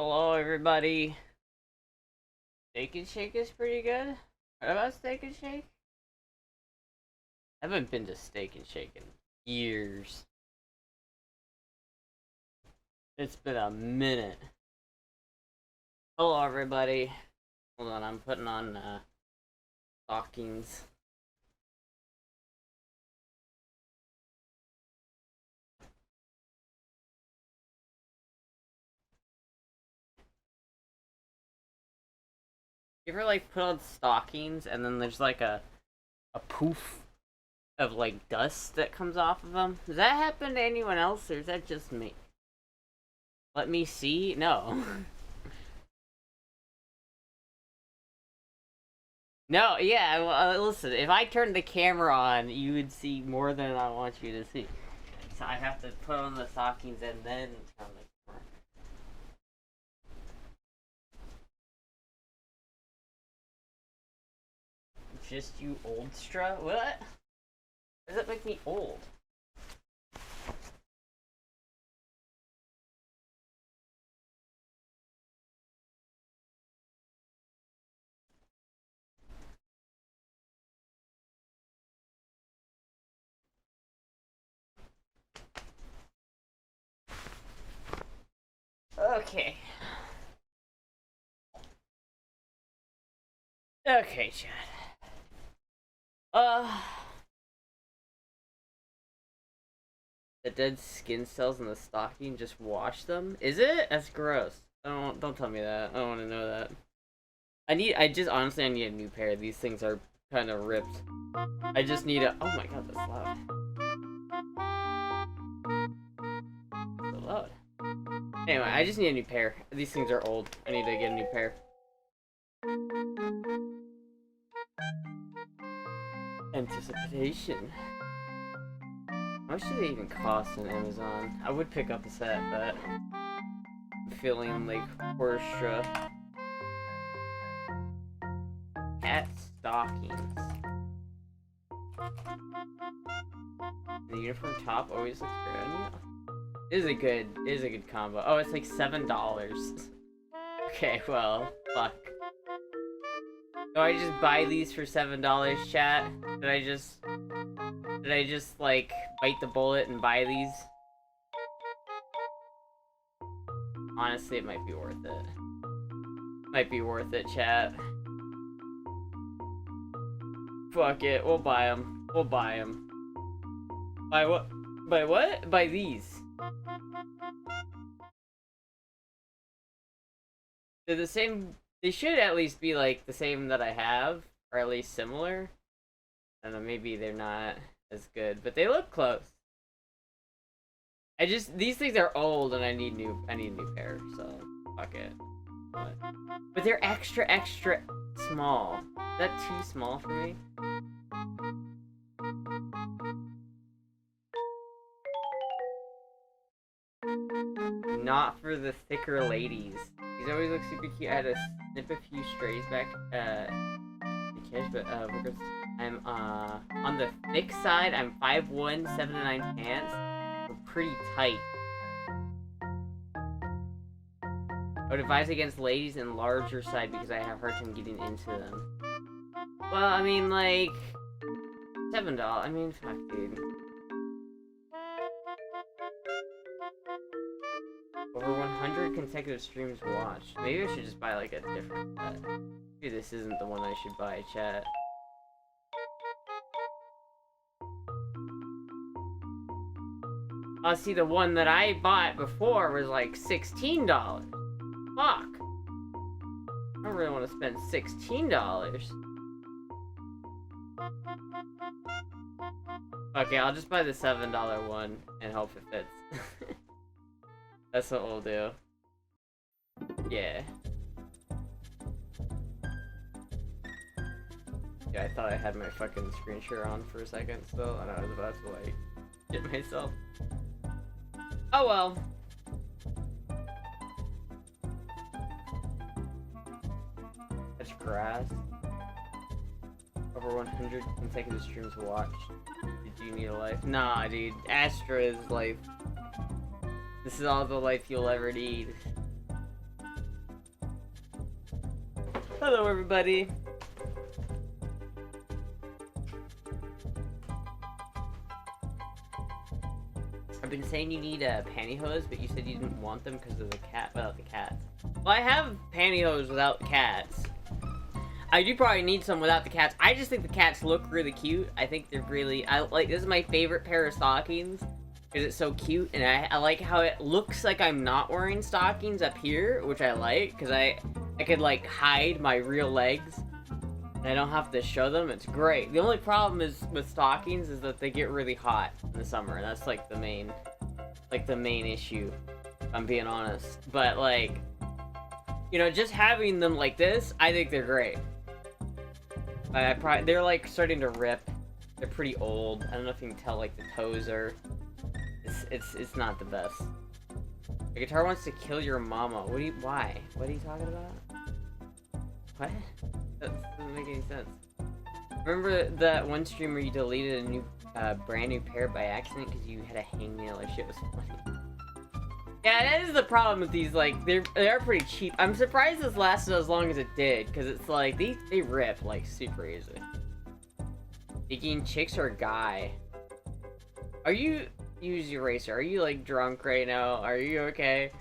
Hello, everybody. Steak and Shake is pretty good. What about Steak and Shake? I haven't been to Steak and Shake in years. It's been a minute. Hello, everybody. Hold on, I'm putting on Stockings. You ever like put on stockings and then there's like a poof of like dust that comes off of them? Does that happen to anyone else or is that just me? Let me see? No. No, yeah, well, listen, if I turned the camera on, you would see more than I want you to see. So I have to put on the stockings and then turn the camera. Just you old Stra? What? Does that make me old? Okay. Okay, Chad. The dead skin cells in the stocking, just wash them? Is it? That's gross. Don't tell me that. I don't want to know that. Honestly, I need a new pair. These things are kind of ripped. I just need a, oh my god, that's loud. So loud. Anyway, I just need a new pair. These things are old. I need to get a new pair. Anticipation. How much do they even cost on Amazon? I would pick up a set, but I'm feeling like Porsche. Cat stockings. The uniform top always looks good. It is a good combo. Oh, it's like $7. Okay, well, fuck. Do I just buy these for $7, chat? Did I just like bite the bullet and buy these? Honestly, it might be worth it. Might be worth it, chat. Fuck it, we'll buy them. We'll buy them. Buy what? Buy what? Buy these. They're the same. They should at least be like the same that I have, or at least similar. I don't know, maybe they're not as good, but they look close. These things are old and I need a new pair, so fuck it. But they're extra small. Is that too small for me? Not for the thicker ladies. These always look super cute. I had to snip a few strays back the kids, but I'm on the thick side. I'm 5'1", 7 to 9 pants. We're pretty tight. I would advise against ladies in larger side because I have a hard time getting into them. Well, I mean, like $7. I mean, fuck, dude. Over 100 consecutive streams watched. Maybe I should just buy like a different set. Maybe this isn't the one I should buy, chat. See, the one that I bought before was like $16. Fuck. I don't really want to spend $16. Okay, I'll just buy the $7 one and hope it fits. That's what we'll do. Yeah. Yeah, I thought I had my fucking screen share on for a second still, and I was about to, like, get myself. Oh well. That's grass. Over 100 consecutive streams watched. Did you need a life? Nah, dude. Astra is life. This is all the life you'll ever need. Hello, everybody. I've been saying you need pantyhose, but you said you didn't want them because of the cat, without the cats. Well, I have pantyhose without cats. I do probably need some without the cats. I just think the cats look really cute. I think they're really, this is my favorite pair of stockings because it's so cute, and I like how it looks like I'm not wearing stockings up here, which I like because I could like hide my real legs and I don't have to show them. It's great. The only problem is with stockings is that they get really hot in the summer, and that's like the main issue, if I'm being honest. But like, you know, just having them like this, I think they're great. They're like starting to rip. They're pretty old. I don't know if you can tell, like the toes are. It's not the best. The guitar wants to kill your mama. Why? What are you talking about? What? That doesn't make any sense. Remember that one stream where you deleted a new, brand new pair by accident because you had a hangnail? That shit was funny. Yeah, that is the problem with these, like, they are pretty cheap. I'm surprised this lasted as long as it did, because it's like, they rip, like, super easy. Digging chicks or guy? Are you, use eraser, are you, like, drunk right now? Are you okay?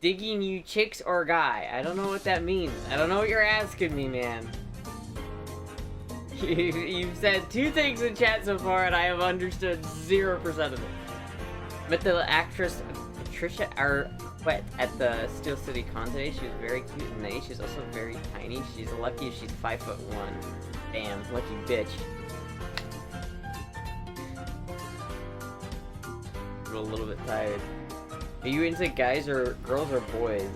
Digging you chicks or guy? I don't know what that means. I don't know what you're asking me, man. You've said 2 things in chat so far, and I have understood 0% of it. Met the actress Patricia Arquette at the Steel City Con today. She was very cute and nice. She's also very tiny. She's lucky if she's 5'1". Damn, lucky bitch. I'm a little bit tired. Are you into guys or girls or boys?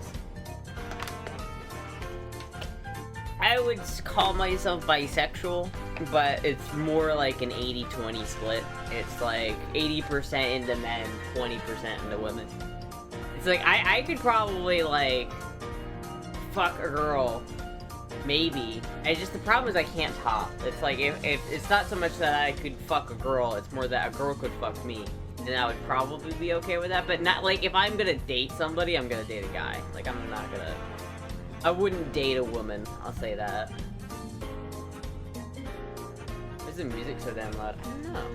I would call myself bisexual, but it's more like an 80-20 split. It's like 80% into men, 20% into women. It's like, I could probably, like, fuck a girl, maybe. The problem is I can't top. It's like, if it's not so much that I could fuck a girl, it's more that a girl could fuck me. And I would probably be okay with that, but not, like, if I'm gonna date somebody, I'm gonna date a guy. Like, I'm not gonna... I wouldn't date a woman, I'll say that. Why is the music so damn loud? I don't know.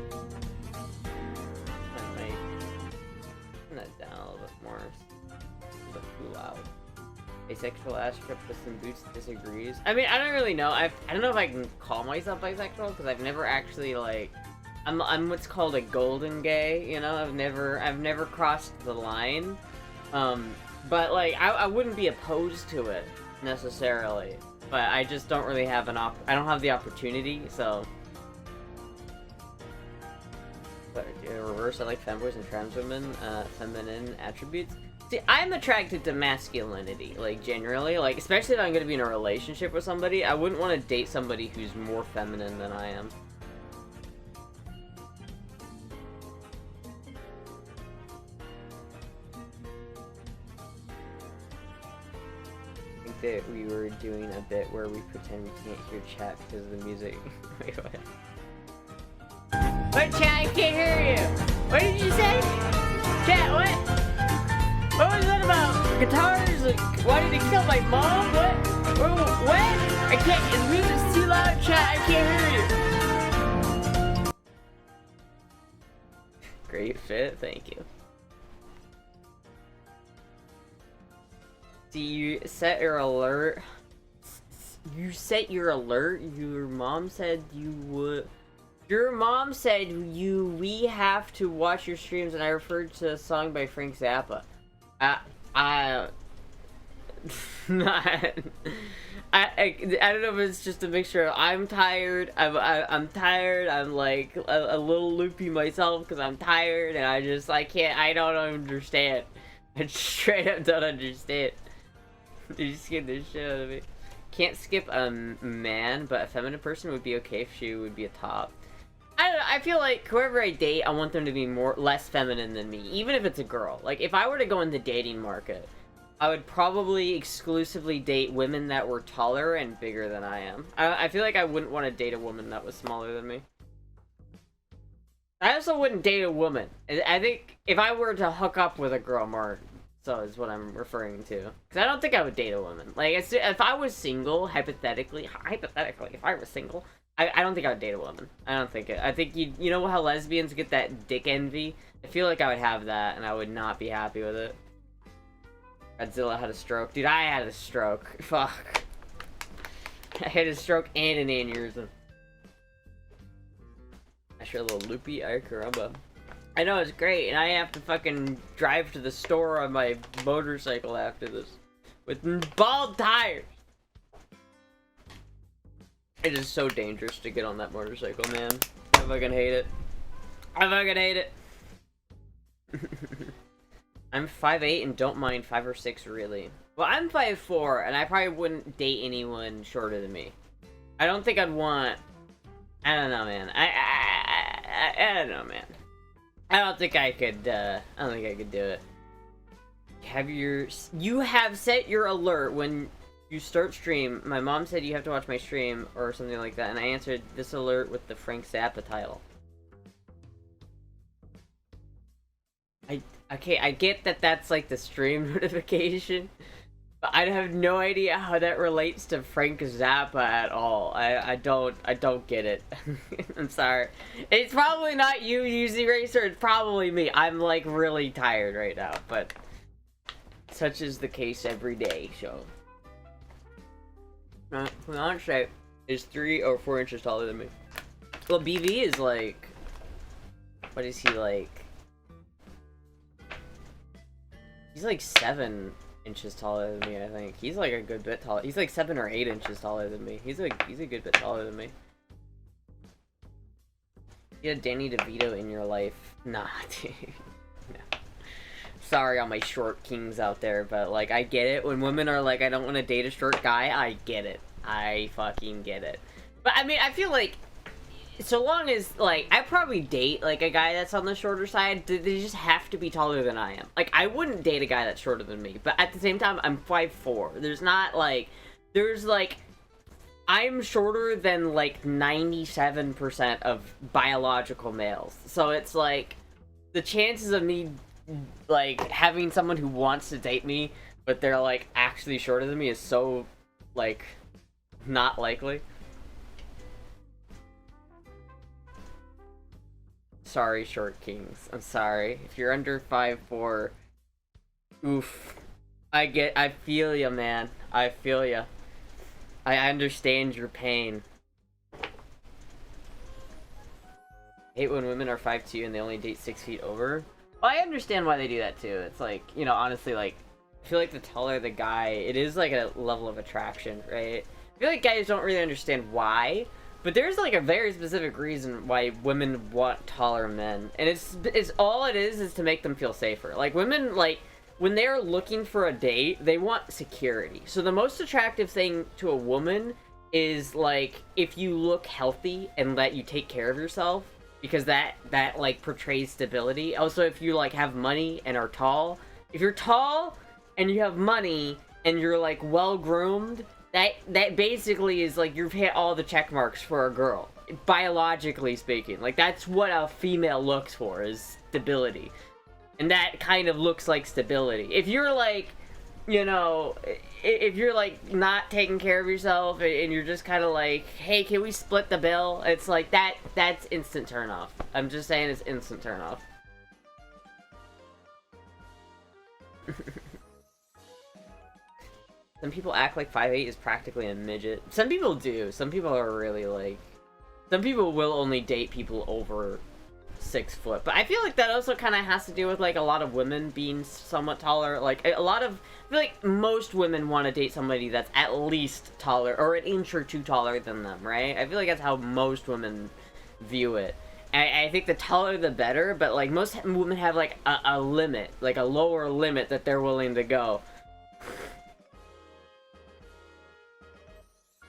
I might turn that down a little bit more. It's too loud. Asexual Astra Puss in Boots disagrees. I mean, I don't really know. I don't know if I can call myself bisexual, because I've never actually, like... I'm what's called a golden gay, you know? I've never crossed the line. But, like, I wouldn't be opposed to it, necessarily. But I just don't really have I don't have the opportunity, so... But, reverse, I like femboys and trans women, feminine attributes. See, I'm attracted to masculinity, like, generally. Like, especially if I'm gonna be in a relationship with somebody, I wouldn't want to date somebody who's more feminine than I am. That we were doing a bit where we pretend we can't hear chat because of the music. Wait, what? What, chat? I can't hear you! What did you say? Chat, what? What was that about? Guitars? Like, wanting to kill my mom? What? What? I can't, the music's too loud, chat, I can't hear you! Great fit, thank you. You set your alert. You set your alert. Your mom said you would. Your mom said we have to watch your streams, and I referred to a song by Frank Zappa. I don't know if it's just a mixture of I'm tired. I'm tired. I'm like a little loopy myself because I'm tired, and I don't understand. I straight up don't understand. You scared the shit out of me. Can't skip a man, but a feminine person would be okay if she would be a top. I don't know, I feel like whoever I date, I want them to be less feminine than me, even if it's a girl. Like, if I were to go in the dating market, I would probably exclusively date women that were taller and bigger than I am. I feel like I wouldn't want to date a woman that was smaller than me. I also wouldn't date a woman. I think if I were to hook up with a girl more So is what I'm referring to. Because I don't think I would date a woman. Like, if I was single, hypothetically, if I was single, I don't think I would date a woman. I don't think it. I think you know how lesbians get that dick envy? I feel like I would have that, and I would not be happy with it. Godzilla had a stroke. Dude, I had a stroke. Fuck. I had a stroke and an aneurysm. I sure a little loopy. Ay caramba. I know, it's great, and I have to fucking drive to the store on my motorcycle after this. With bald tires! It is so dangerous to get on that motorcycle, man. I fucking hate it. I fucking hate it! I'm 5'8" and don't mind 5 or 6, really. Well, I'm 5'4", and I probably wouldn't date anyone shorter than me. I don't think I'd want... I don't know, man. I don't know, man. I don't think I could do it. You have set your alert when you start stream. My mom said you have to watch my stream or something like that, and I answered this alert with the Frank Zappa title. Okay, I get that that's like the stream notification, but I have no idea how that relates to Frank Zappa at all. I don't get it. I'm sorry. It's probably not you, UZ Racer, it's probably me. I'm like really tired right now, but such is the case every day, so. Launch is 3 or 4 inches taller than me. Well, BV is like, what is he like? He's like 7 inches taller than me, I think. He's like a good bit taller. He's like 7 or 8 inches taller than me. He's a good bit taller than me. You had Danny DeVito in your life. Nah, dude. No. Sorry all my short kings out there, but like I get it. When women are like, I don't want to date a short guy, I get it. I fucking get it. But I mean, I feel like so long as, like, I probably date, like, a guy that's on the shorter side, they just have to be taller than I am. Like, I wouldn't date a guy that's shorter than me, but at the same time, I'm 5'4". There's not, like, I'm shorter than, like, 97% of biological males. So it's, like, the chances of me, like, having someone who wants to date me, but they're, like, actually shorter than me is so, like, not likely. Sorry, short kings. I'm sorry. If you're under 5'4", oof. I feel ya, man. I feel ya. I understand your pain. I hate when women are 5'2" and they only date 6 feet over. Well, I understand why they do that too. It's like, you know, honestly, like, I feel like the taller the guy, it is like a level of attraction, right? I feel like guys don't really understand why. But there's like a very specific reason why women want taller men, and it's all it is to make them feel safer. Like women, like when they're looking for a date, they want security. So the most attractive thing to a woman is like if you look healthy and that you take care of yourself, because that like portrays stability. Also, if you like have money and are tall, if you're tall and you have money and you're like well groomed. That basically is like you've hit all the check marks for a girl, biologically speaking. Like that's what a female looks for, is stability, and that kind of looks like stability. If you're like, you know, if you're like not taking care of yourself and you're just kind of like, hey, can we split the bill? It's like that's instant turn off. I'm just saying it's instant turn off. Some people act like 5'8" is practically a midget. Some people do. Some people are really like... Some people will only date people over 6 foot. But I feel like that also kind of has to do with like a lot of women being somewhat taller. Like a lot of... I feel like most women want to date somebody that's at least taller or an inch or two taller than them, right? I feel like that's how most women view it. I think the taller the better, but like most women have like a limit, like a lower limit that they're willing to go.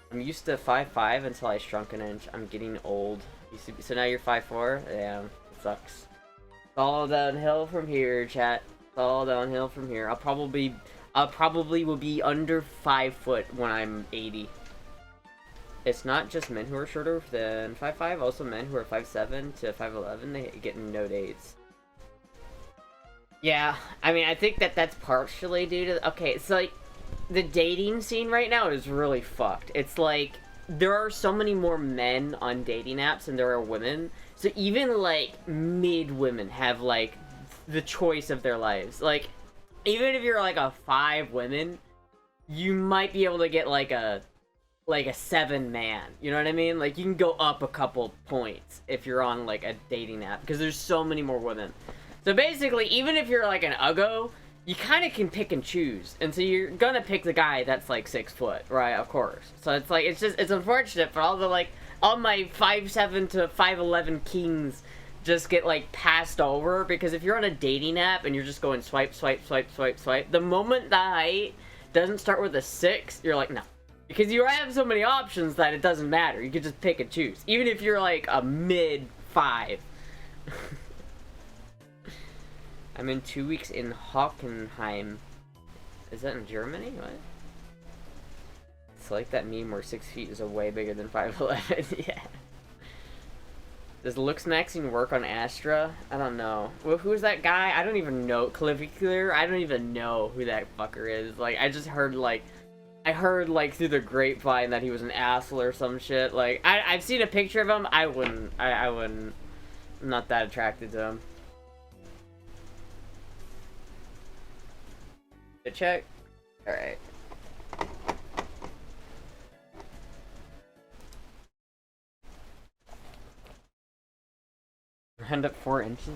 I'm used to 5'5" until I shrunk an inch. I'm getting old. So now you're 5'4"? Yeah, it sucks. It's all downhill from here, chat. It's all downhill from here. I'll probably will be under 5 foot when I'm 80. It's not just men who are shorter than 5'5", also men who are 5'7" to 5'11", they get no dates. Yeah, I mean, I think that that's partially due to... Okay, it's like, the dating scene right now is really fucked. It's like, there are so many more men on dating apps than there are women. So even, like, mid-women have, like, the choice of their lives. Like, even if you're, like, a 5 women, you might be able to get, like a 7 man. You know what I mean? Like, you can go up a couple points if you're on, like, a dating app. Because there's so many more women. So basically, even if you're, like, an uggo, you kind of can pick and choose. And so you're gonna pick the guy that's, like, 6 foot, right? Of course. So it's, like, it's unfortunate for all the, like, all my 5'7" to 5'11" kings just get, like, passed over. Because if you're on a dating app and you're just going swipe, swipe, swipe, swipe, swipe, the moment the height doesn't start with a 6, you're like, no. Because you have so many options that it doesn't matter. You can just pick and choose. Even if you're, like, a mid-5. I'm in 2 weeks in Hockenheim. Is that in Germany? What? It's like that meme where 6 feet is way bigger than 5'11". Yeah. Does looks maxing work on Astra? I don't know. Well, who's that guy? I don't even know. Clavicular? I don't even know who that fucker is. Like, I just heard, like... I heard, like, through the grapevine that he was an asshole or some shit. Like, I've seen a picture of him. I wouldn't. I'm not that attracted to him. To check? Alright. Round up 4 inches?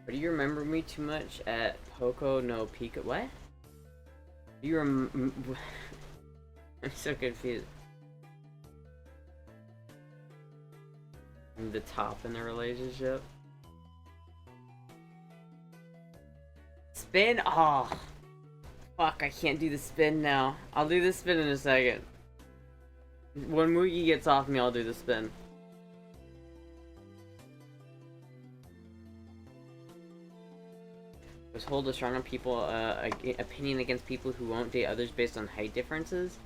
Do you remember me too much at Poco no Pico? What? Do you I'm so confused. I'm the top in the relationship. Spin? Oh. Fuck, I can't do the spin now. I'll do the spin in a second. When Moogie gets off me, I'll do the spin. Was hold a strong people opinion against people who won't date others based on height differences?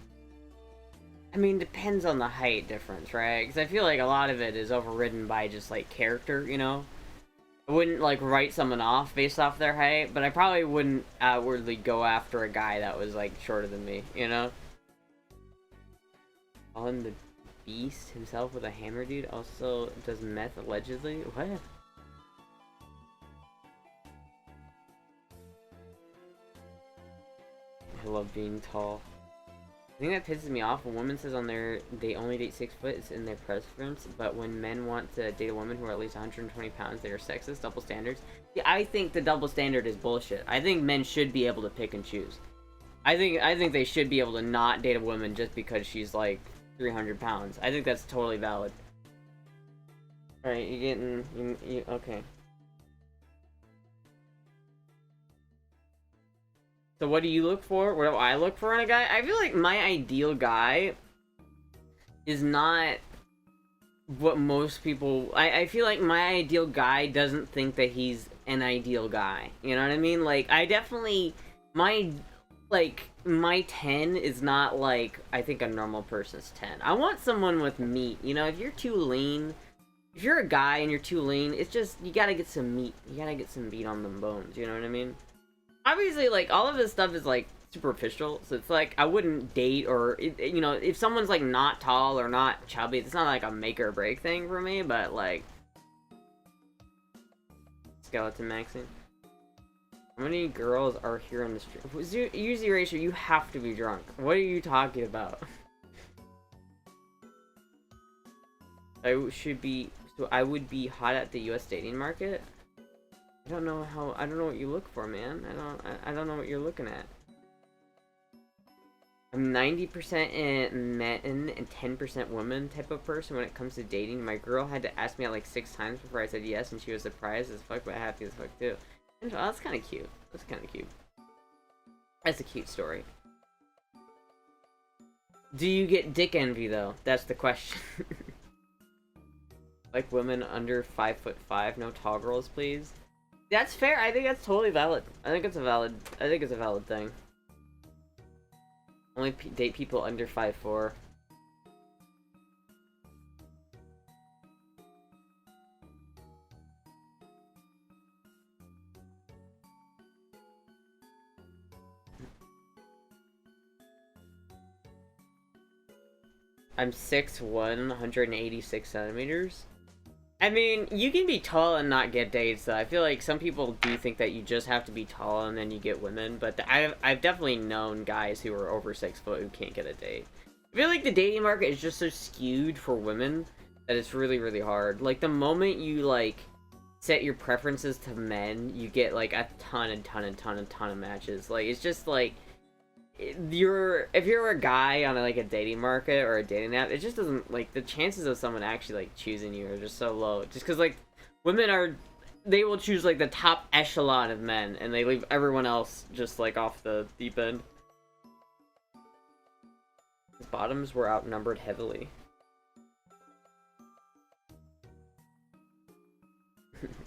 I mean, depends on the height difference, right? Because I feel like a lot of it is overridden by just, like, character, you know? I wouldn't, like, write someone off based off their height, but I probably wouldn't outwardly go after a guy that was, like, shorter than me, you know? On the Beast himself with a hammer, dude, also does meth allegedly? What? I love being tall. The thing that pisses me off, a woman says on there they only date 6 foot, it's in their preference, but when men want to date a woman who are at least 120 pounds, they are sexist, double standards. Yeah, I think the double standard is bullshit. I think men should be able to pick and choose. I think they should be able to not date a woman just because she's like 300 pounds. I think that's totally valid. Alright, you getting... okay. So what do you look for? What do I look for in a guy? I feel like my ideal guy is not what most people... I feel like my ideal guy doesn't think that he's an ideal guy. You know what I mean? Like, I definitely... My 10 is not like, I think a normal person's 10. I want someone with meat. You know, if you're too lean... If you're a guy and you're too lean, it's just... You gotta get some meat. You gotta get some meat on them bones. You know what I mean? Obviously, like, all of this stuff is, like, superficial, so it's like, I wouldn't date, or, you know, if someone's, like, not tall or not chubby, it's not, like, a make or break thing for me, but, like... Skeleton maxing. How many girls are here on the street? Use the eraser, you have to be drunk. What are you talking about? I would be hot at the US dating market? I don't know what you look for, man. I don't know what you're looking at. I'm 90% men and 10% women type of person when it comes to dating. My girl had to ask me out like 6 times before I said yes, and she was surprised as fuck, but happy as fuck too. And, well, that's kind of cute. That's kind of cute. That's a cute story. Do you get dick envy though? That's the question. Like women under 5'5", no tall girls, please. That's fair. I think that's totally valid. I think it's a valid thing. Only date people under 5'4". I'm 6'1", 186 centimeters. I mean, you can be tall and not get dates, though. I feel like some people do think that you just have to be tall and then you get women, but I've definitely known guys who are over 6 foot who can't get a date. I feel like the dating market is just so skewed for women that it's really, really hard. Like, the moment you, like, set your preferences to men, you get, like, a ton of matches. Like, it's just, like, if you're a guy on like a dating market or a dating app, it just doesn't, like, the chances of someone actually like choosing you are just so low. Just because like they will choose like the top echelon of men and they leave everyone else just like off the deep end. His bottoms were outnumbered heavily.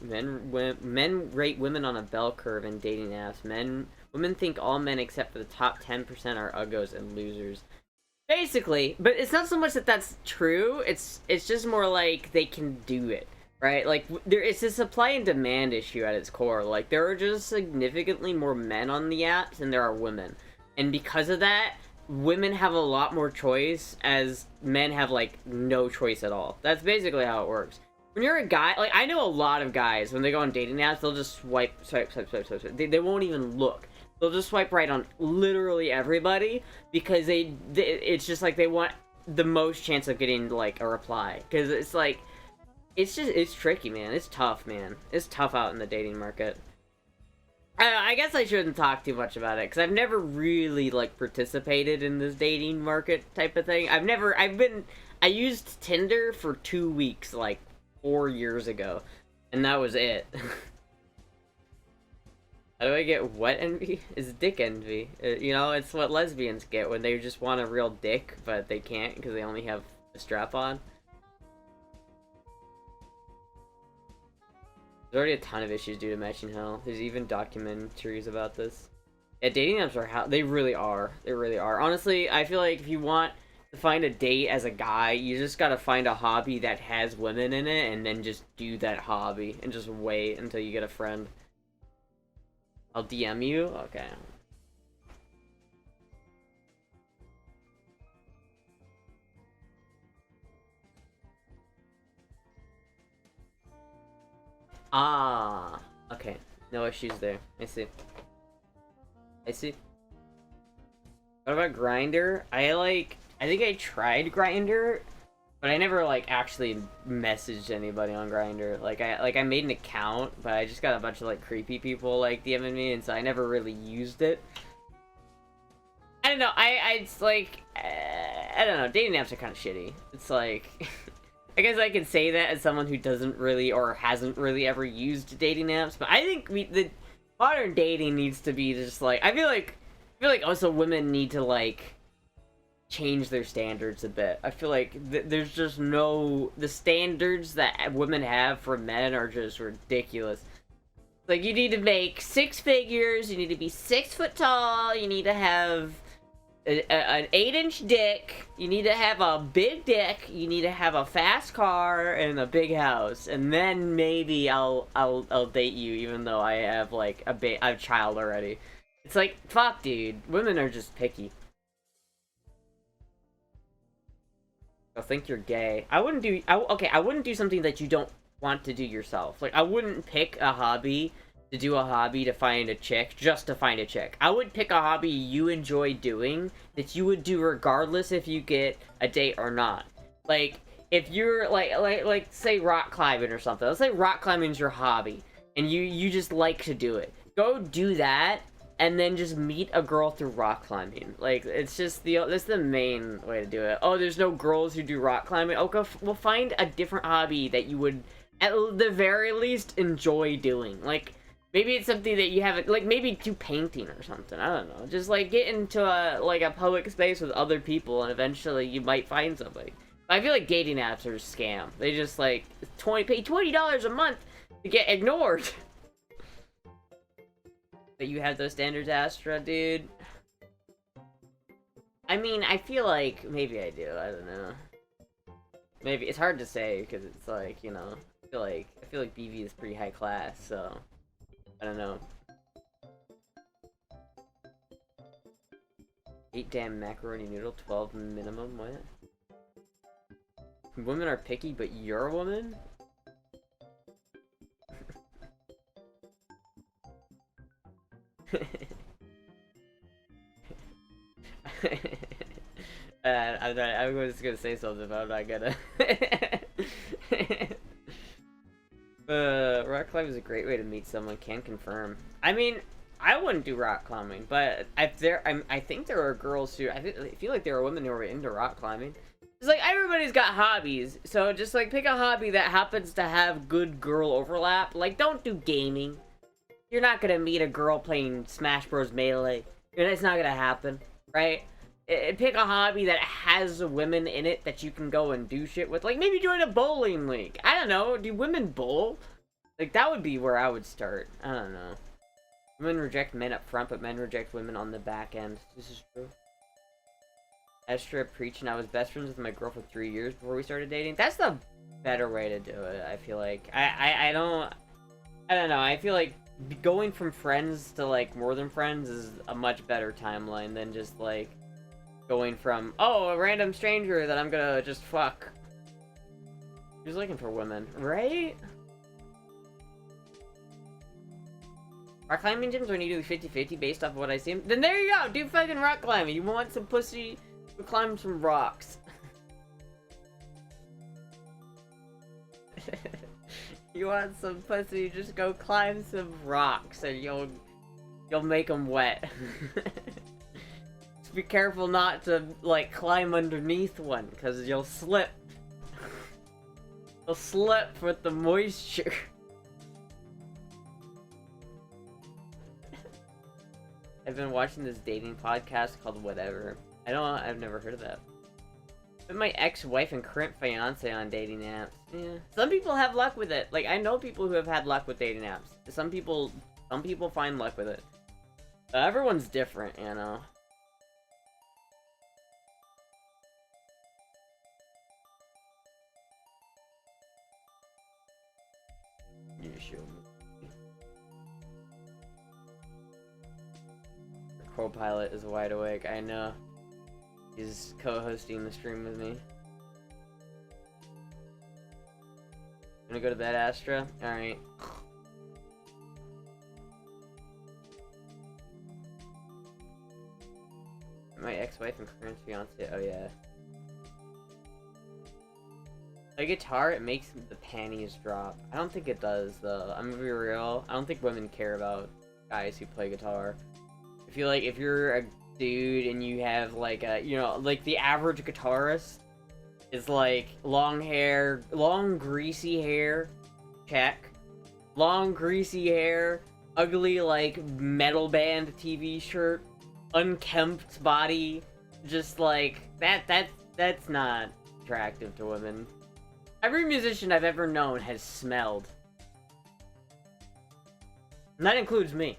Men rate women on a bell curve in dating apps. Women think all men except for the top 10% are uggos and losers. Basically, but it's not so much that that's true. It's just more like they can do it, right? Like it's a supply and demand issue at its core. Like there are just significantly more men on the apps than there are women, and because of that, women have a lot more choice as men have like no choice at all. That's basically how it works. When you're a guy, like, I know a lot of guys, when they go on dating apps, they'll just swipe. They won't even look. They'll just swipe right on literally everybody, because it's just, like, they want the most chance of getting, like, a reply. Because it's, like, it's tricky, man. It's tough, man. It's tough out in the dating market. I guess I shouldn't talk too much about it, because I've never really, like, participated in this dating market type of thing. I used Tinder for 2 weeks, like, 4 years ago, and that was it. How do I get what envy? Is dick envy. You know, it's what lesbians get when they just want a real dick, but they can't because they only have a strap on. There's already a ton of issues due to matching hell. There's even documentaries about this. Yeah, dating apps are they really are. They really are. Honestly, I feel like if you want to find a date as a guy, you just gotta find a hobby that has women in it, and then just do that hobby, and just wait until you get a friend. I'll DM you? Okay. Ah, okay. No issues there. I see. I see. What about Grindr? I think I tried Grindr, but I never, like, actually messaged anybody on Grindr. Like, I made an account, but I just got a bunch of, like, creepy people, like, DMing me, and so I never really used it. I don't know, it's like, I don't know, dating apps are kind of shitty. It's like, I guess I can say that as someone who doesn't really, or hasn't really ever used dating apps, but I think the modern dating needs to be just, like, I feel like also women need to, like, change their standards a bit. I feel like there's just the standards that women have for men are just ridiculous. Like, you need to make 6 figures, you need to be 6 foot tall, you need to have an 8-inch dick, you need to have a big dick, you need to have a fast car and a big house, and then maybe I'll date you, even though I have like I have a child already. It's like, fuck, dude, women are just picky. They'll think you're gay. I wouldn't do something that you don't want to do yourself. Like, I wouldn't pick a hobby to do a hobby to find a chick, just to find a chick. I would pick a hobby you enjoy doing that you would do regardless if you get a date or not. Like, if you're, like say rock climbing or something. Let's say rock climbing's your hobby, and you just like to do it. Go do that, and then just meet a girl through rock climbing. Like, it's just that's the main way to do it. Oh, there's no girls who do rock climbing? Okay, we'll find a different hobby that you would, at the very least, enjoy doing. Like, maybe it's something that you haven't, like, maybe do painting or something. I don't know. Just, like, get into a public space with other people, and eventually you might find somebody. I feel like dating apps are a scam. They just, like, pay $20 a month to get ignored. But you have those standards, Astra, dude. I mean, I feel like maybe I do. I don't know. Maybe it's hard to say because it's like, you know, I feel like BV is pretty high class, so I don't know. 8 damn macaroni noodle, 12 minimum, what? Women are picky, but you're a woman? I was gonna say something, but I'm not gonna. Rock climbing is a great way to meet someone, can confirm. I mean, I wouldn't do rock climbing, but I think there are girls who, I feel like there are women who are into rock climbing. It's like, everybody's got hobbies, so just, like, pick a hobby that happens to have good girl overlap. Like, don't do gaming. You're not gonna meet a girl playing Smash Bros. Melee. It's not gonna happen, right? Pick a hobby that has women in it that you can go and do shit with. Like, maybe join a bowling league. I don't know, do women bowl? Like, that would be where I would start. I don't know. Women reject men up front, but men reject women on the back end. This is true. Astra preaching, I was best friends with my girl for 3 years before we started dating. That's the better way to do it, I feel like. I don't know, I feel like going from friends to, like, more than friends is a much better timeline than just, like, going from, oh, a random stranger that I'm gonna just fuck. Who's looking for women, right? Rock climbing gyms when you do 50-50 based off of what I see? Then there you go, do fucking rock climbing. You want some pussy who climbs some rocks. You want some pussy, just go climb some rocks and you'll make them wet. Just be careful not to, like, climb underneath one, because you'll slip. You'll slip with the moisture. I've been watching this dating podcast called Whatever. I've never heard of that. But my ex-wife and current fiance on dating apps. Yeah. Some people have luck with it. Like, I know people who have had luck with dating apps. Some people find luck with it. Everyone's different, you know. You show me. Co-pilot is wide awake. I know. He's co-hosting the stream with me. Gonna go to bed, Astra? Alright. My ex-wife and current fiance. Oh, yeah. A guitar, it makes the panties drop. I don't think it does, though. I'm gonna be real. I don't think women care about guys who play guitar. I feel like if you're a dude and you have, like, a, you know, like, the average guitarist is, like, long hair, long greasy hair, check. Long greasy hair, ugly, like, metal band TV shirt, unkempt body, just, like, that's not attractive to women. Every musician I've ever known has smelled. And that includes me.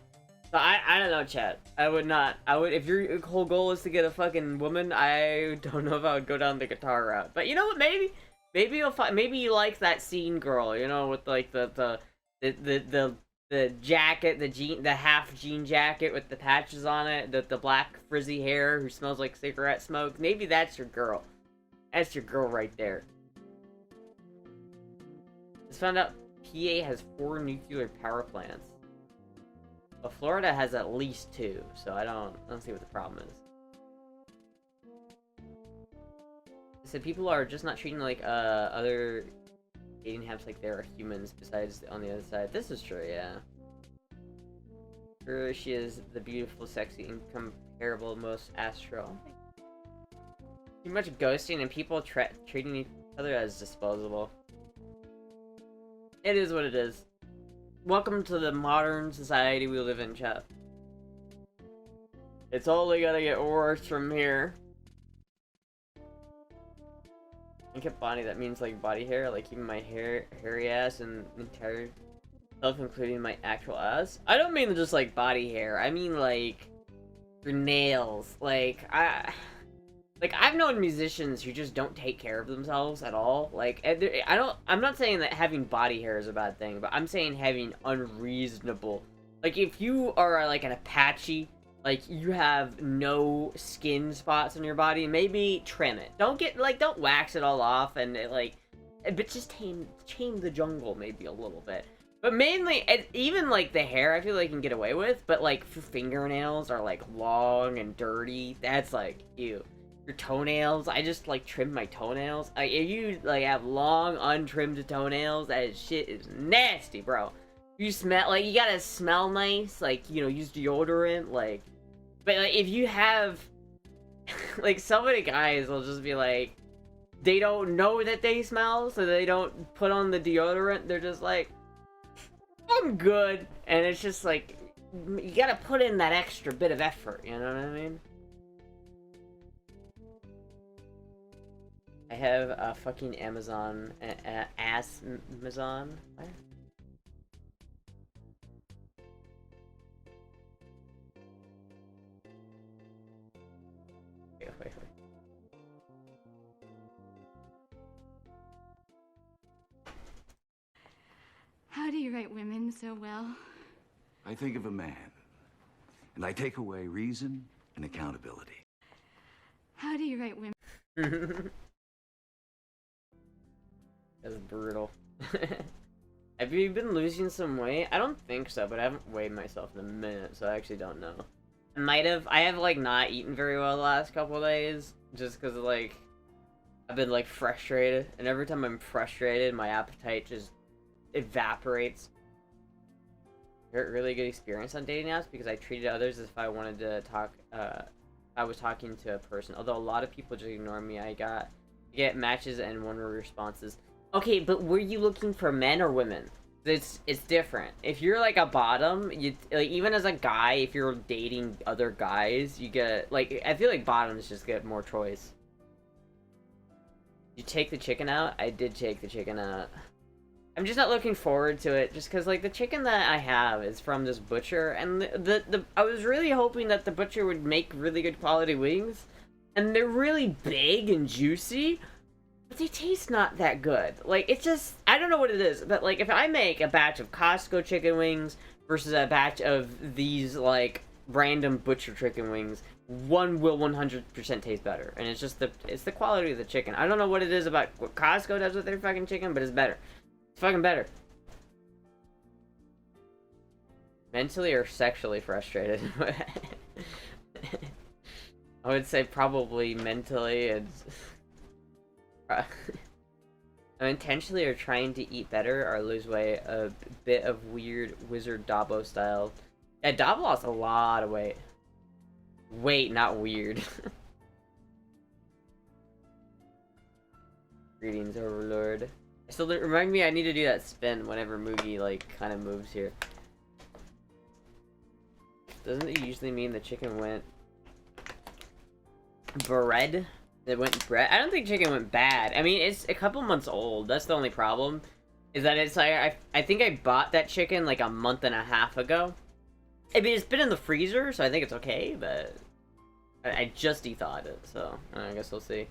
So I don't know, chat. I would, if your whole goal is to get a fucking woman, I don't know if I would go down the guitar route. But you know what, maybe maybe you like that scene girl, you know, with, like, the jacket, the half jean jacket with the patches on it, the black frizzy hair who smells like cigarette smoke. Maybe that's your girl. That's your girl right there. Just found out PA has 4 nuclear power plants. But Florida has at least 2, so I don't see what the problem is. I said people are just not treating like other dating apps like they're humans besides on the other side. This is true, yeah. Sure, she is the beautiful, sexy, incomparable, most Astra. Too much ghosting and people treating each other as disposable. It is what it is. Welcome to the modern society we live in, chat. It's only gonna get worse from here. I kept body, that means like body hair, like even my hairy ass and entire self, including my actual ass. I don't mean just like body hair. I mean like your nails. Like I've known musicians who just don't take care of themselves at all. Like I'm not saying that having body hair is a bad thing, but I'm saying having unreasonable. Like if you are like an Apache, like you have no skin spots on your body, maybe trim it. Don't wax it all off and but just tame the jungle maybe a little bit. But mainly, even like the hair, I feel like you can get away with. But like fingernails are like long and dirty. That's like ew. Your toenails, I just like trim my toenails. Like if you like have long untrimmed toenails, that shit is nasty, bro. You smell like you gotta smell nice, like use deodorant, like. But like, if you have, like, so many guys will just be like, they don't know that they smell, so they don't put on the deodorant. They're just like, I'm good. And it's just like, you gotta put in that extra bit of effort, you know what I mean? I have a fucking Amazon, Amazon. What? Wait. How do you write women so well? I think of a man, and I take away reason and accountability. How do you write women? That's brutal. Have you been losing some weight? I don't think so, but I haven't weighed myself in a minute, so I actually don't know. I have like not eaten very well the last couple of days, just because like I've been like frustrated, and every time I'm frustrated, my appetite just evaporates. Really good experience on dating apps because I treated others as if I wanted to talk. I was talking to a person. Although a lot of people just ignore me, I get matches and one-word responses. Okay, but were you looking for men or women? It's different. If you're like a bottom, you like even as a guy, if you're dating other guys, you get like I feel like bottoms just get more choice. You take the chicken out? I did take the chicken out. I'm just not looking forward to it, just because like the chicken that I have is from this butcher, and I was really hoping that the butcher would make really good quality wings, and they're really big and juicy. But they taste not that good. Like, it's just, I don't know what it is, but, like, if I make a batch of Costco chicken wings versus a batch of these, like, random butcher chicken wings, one will 100% taste better. And it's just it's the quality of the chicken. I don't know what it is about what Costco does with their fucking chicken, but it's better. It's fucking better. Mentally or sexually frustrated? I would say probably mentally and... I'm intentionally or trying to eat better or lose weight, a bit of weird wizard Dabo style. Yeah, Dabo lost a lot of weight. Weight, not weird. Greetings, Overlord. Still remind me I need to do that spin whenever Moogie like kind of moves here. Doesn't it usually mean the chicken went bread? It went bread. I don't think chicken went bad. I mean, it's a couple months old. That's the only problem. Is that it's like I think I bought that chicken like a month and a half ago. I mean, it's been in the freezer, so I think it's okay. But I just thawed it, so I guess we'll see.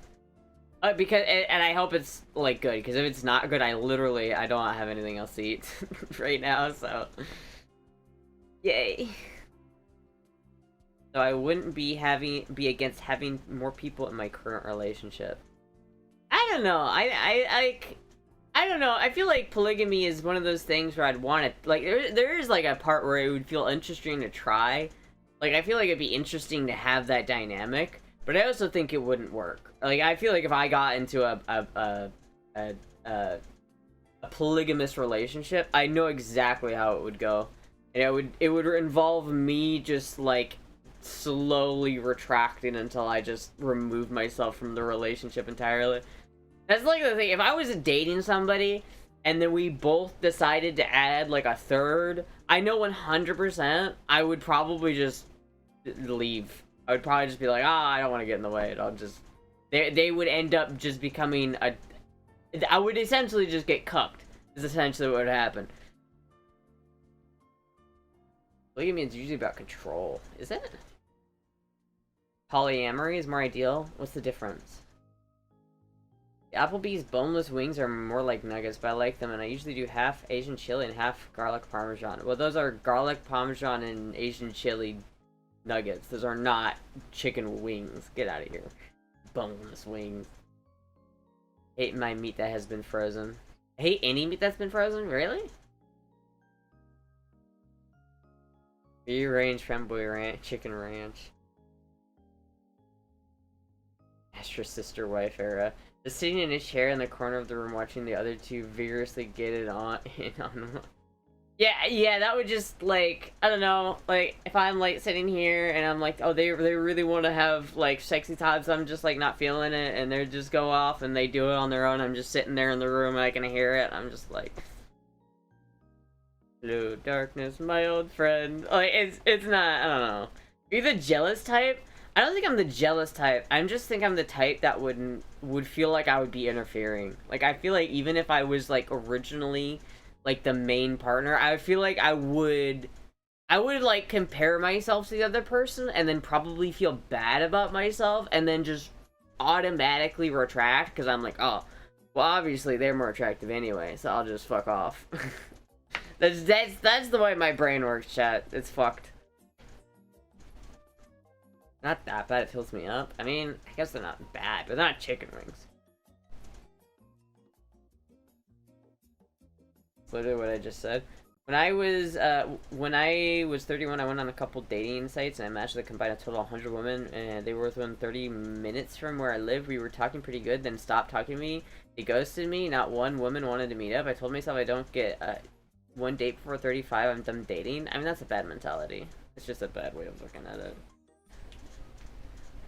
Because and I hope it's like good. Because if it's not good, I don't have anything else to eat right now. So yay. So I wouldn't be against having more people in my current relationship. I don't know. I I don't know. I feel like polygamy is one of those things where I'd want to, like, there is like a part where it would feel interesting to try. Like, I feel like it'd be interesting to have that dynamic, but I also think it wouldn't work. Like, I feel like if I got into a polygamous relationship, I know exactly how it would go. And it would involve me just, like, slowly retracting until I just remove myself from the relationship entirely. That's like the thing, if I was dating somebody, and then we both decided to add, like, a third, I know 100% I would probably just leave. I would probably just be like, I don't want to get in the way, and I'll just... They would end up just becoming a... I would essentially just get cucked, is essentially what would happen. Polygamy is usually about control. Is it? Polyamory is more ideal? What's the difference? Applebee's boneless wings are more like nuggets, but I like them, and I usually do half Asian chili and half garlic parmesan. Well, those are garlic parmesan and Asian chili nuggets. Those are not chicken wings. Get out of here. Boneless wings. Hate my meat that has been frozen. I hate any meat that's been frozen? Really? Free range femboy ranch, chicken ranch. Astra sister wife era. Just sitting in a chair in the corner of the room watching the other two vigorously get it on Yeah, that would just, like, I don't know, like, if I'm, like, sitting here and I'm like, oh, they really want to have, like, sexy times, I'm just, like, not feeling it, and they just go off and they do it on their own, I'm just sitting there in the room and I can hear it, I'm just like, hello, darkness, my old friend. Like, it's not, I don't know. Are you the jealous type? I don't think I'm the jealous type. I just think I'm the type that would feel like I would be interfering. Like, I feel like even if I was, like, originally, like, the main partner, I would feel like I would, like, compare myself to the other person and then probably feel bad about myself and then just automatically retract because I'm like, oh, well, obviously they're more attractive anyway, so I'll just fuck off. That's the way my brain works, chat. It's fucked. Not that bad, it fills me up. I mean, I guess they're not bad, but they're not chicken wings. That's literally what I just said. When I was 31, I went on a couple dating sites and I matched that combined a total of 100 women, and they were within 30 minutes from where I live. We were talking pretty good, then stopped talking to me. They ghosted me. Not one woman wanted to meet up. I told myself I don't get one date before 35, I'm done dating. I mean, that's a bad mentality. It's just a bad way of looking at it.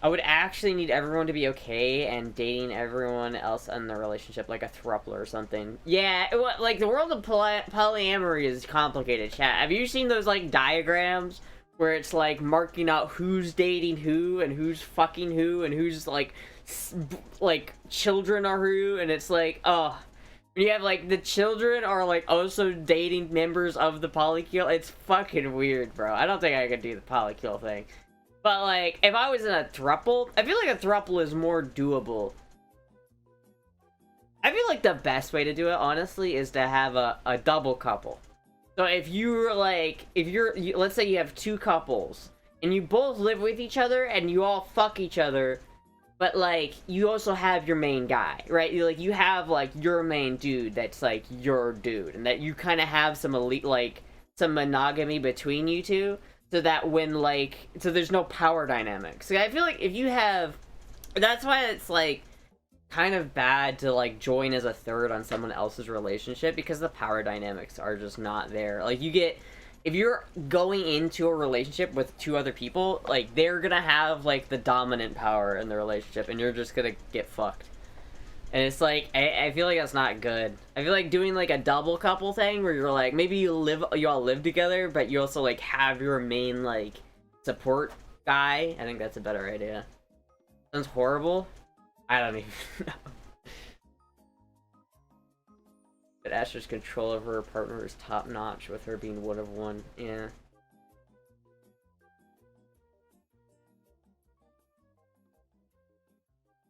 I would actually need everyone to be okay and dating everyone else in the relationship, like a throuple or something. Yeah, like, the world of polyamory is complicated, chat. Have you seen those, like, diagrams where it's, like, marking out who's dating who and who's fucking who and who's, like, children are who, and it's like, oh... You have, like, the children are, like, also dating members of the polycule. It's fucking weird, bro. I don't think I could do the polycule thing. But, like, if I was in a throuple, I feel like a throuple is more doable. I feel like the best way to do it, honestly, is to have a double couple. So if you're, like, let's say you have two couples, and you both live with each other, and you all fuck each other, but, like, you also have your main guy, right? You have, like, your main dude that's, like, your dude. And that you kind of have some elite, like, some monogamy between you two. So that when, like... So there's no power dynamics. So I feel like if you have... That's why it's, like, kind of bad to, like, join as a third on someone else's relationship. Because the power dynamics are just not there. Like, you get... If you're going into a relationship with two other people, like, they're gonna have, like, the dominant power in the relationship, and you're just gonna get fucked. And it's like, I feel like that's not good. I feel like doing, like, a double couple thing, where you're, like, maybe you all live together, but you also, like, have your main, like, support guy. I think that's a better idea. Sounds horrible? I don't even know. But Astra's control over her partner is top-notch, with her being one of one. Yeah.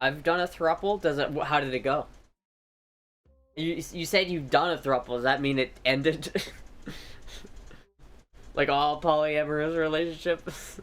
I've done a throuple. How did it go? You said you've done a throuple. Does that mean it ended? Like all polyamorous relationships?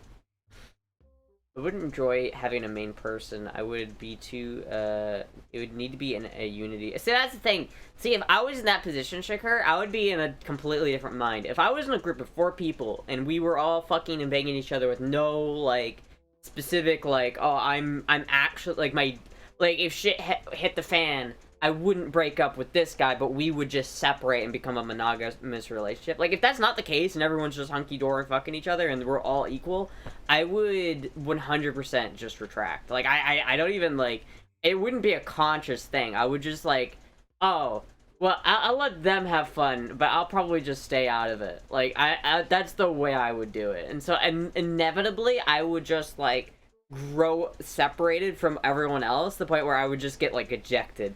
I wouldn't enjoy having a main person. I would be too, it would need to be in a unity. See, that's the thing. See, if I was in that position, Shikar, I would be in a completely different mind. If I was in a group of 4 people, and we were all fucking and banging each other with no, like, specific, like, oh, I'm actually, like, like, if shit hit the fan, I wouldn't break up with this guy, but we would just separate and become a monogamous relationship. Like, if that's not the case, and everyone's just hunky-dory fucking each other, and we're all equal, I would 100% just retract. Like, I don't even, like, it wouldn't be a conscious thing. I would just, like, oh, well, I'll let them have fun, but I'll probably just stay out of it. Like, that's the way I would do it. And so, inevitably, I would just, like, grow separated from everyone else, to the point where I would just get, like, ejected.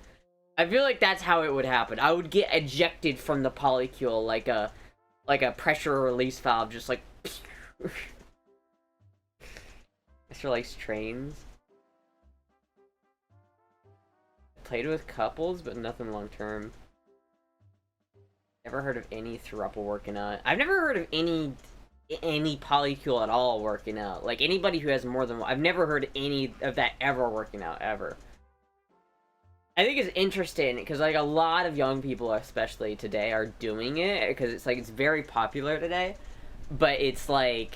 I feel like that's how it would happen. I would get ejected from the polycule like a pressure release valve, just like. Astra likes trains. Played with couples, but nothing long term. Never heard of any throuple working out. I've never heard of any polycule at all working out. Like, anybody who has more than one. I've never heard any of that ever working out, ever. I think it's interesting, because, like, a lot of young people, especially today, are doing it, because it's, like, it's very popular today, but it's, like,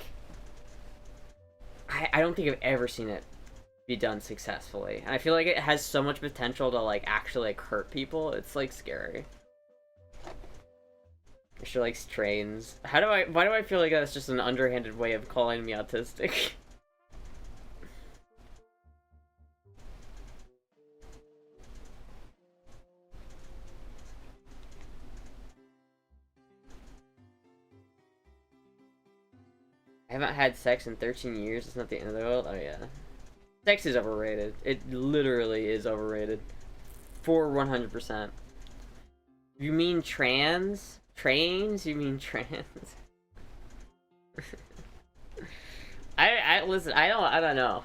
I don't think I've ever seen it be done successfully, and I feel like it has so much potential to, like, actually, like, hurt people. It's, like, scary. She likes trains. Why do I feel like that's just an underhanded way of calling me autistic? I haven't had sex in 13 years. It's not the end of the world. Oh, yeah. Sex is overrated. It literally is overrated. For 100%. You mean trans? Trains? You mean trans? Listen, I don't know.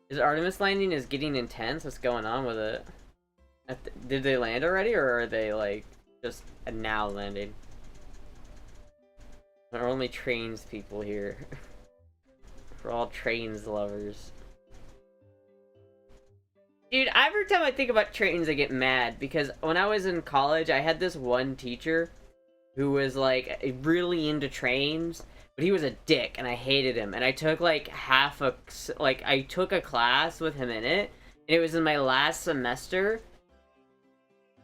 Is Artemis landing is getting intense? What's going on with it? Did they land already, or are they, like, just now landing? There are only trains people here. We're all trains lovers. Dude, every time I think about trains, I get mad, because when I was in college, I had this one teacher who was, like, really into trains, but he was a dick, and I hated him, and I took, like, I took a class with him in it, and it was in my last semester,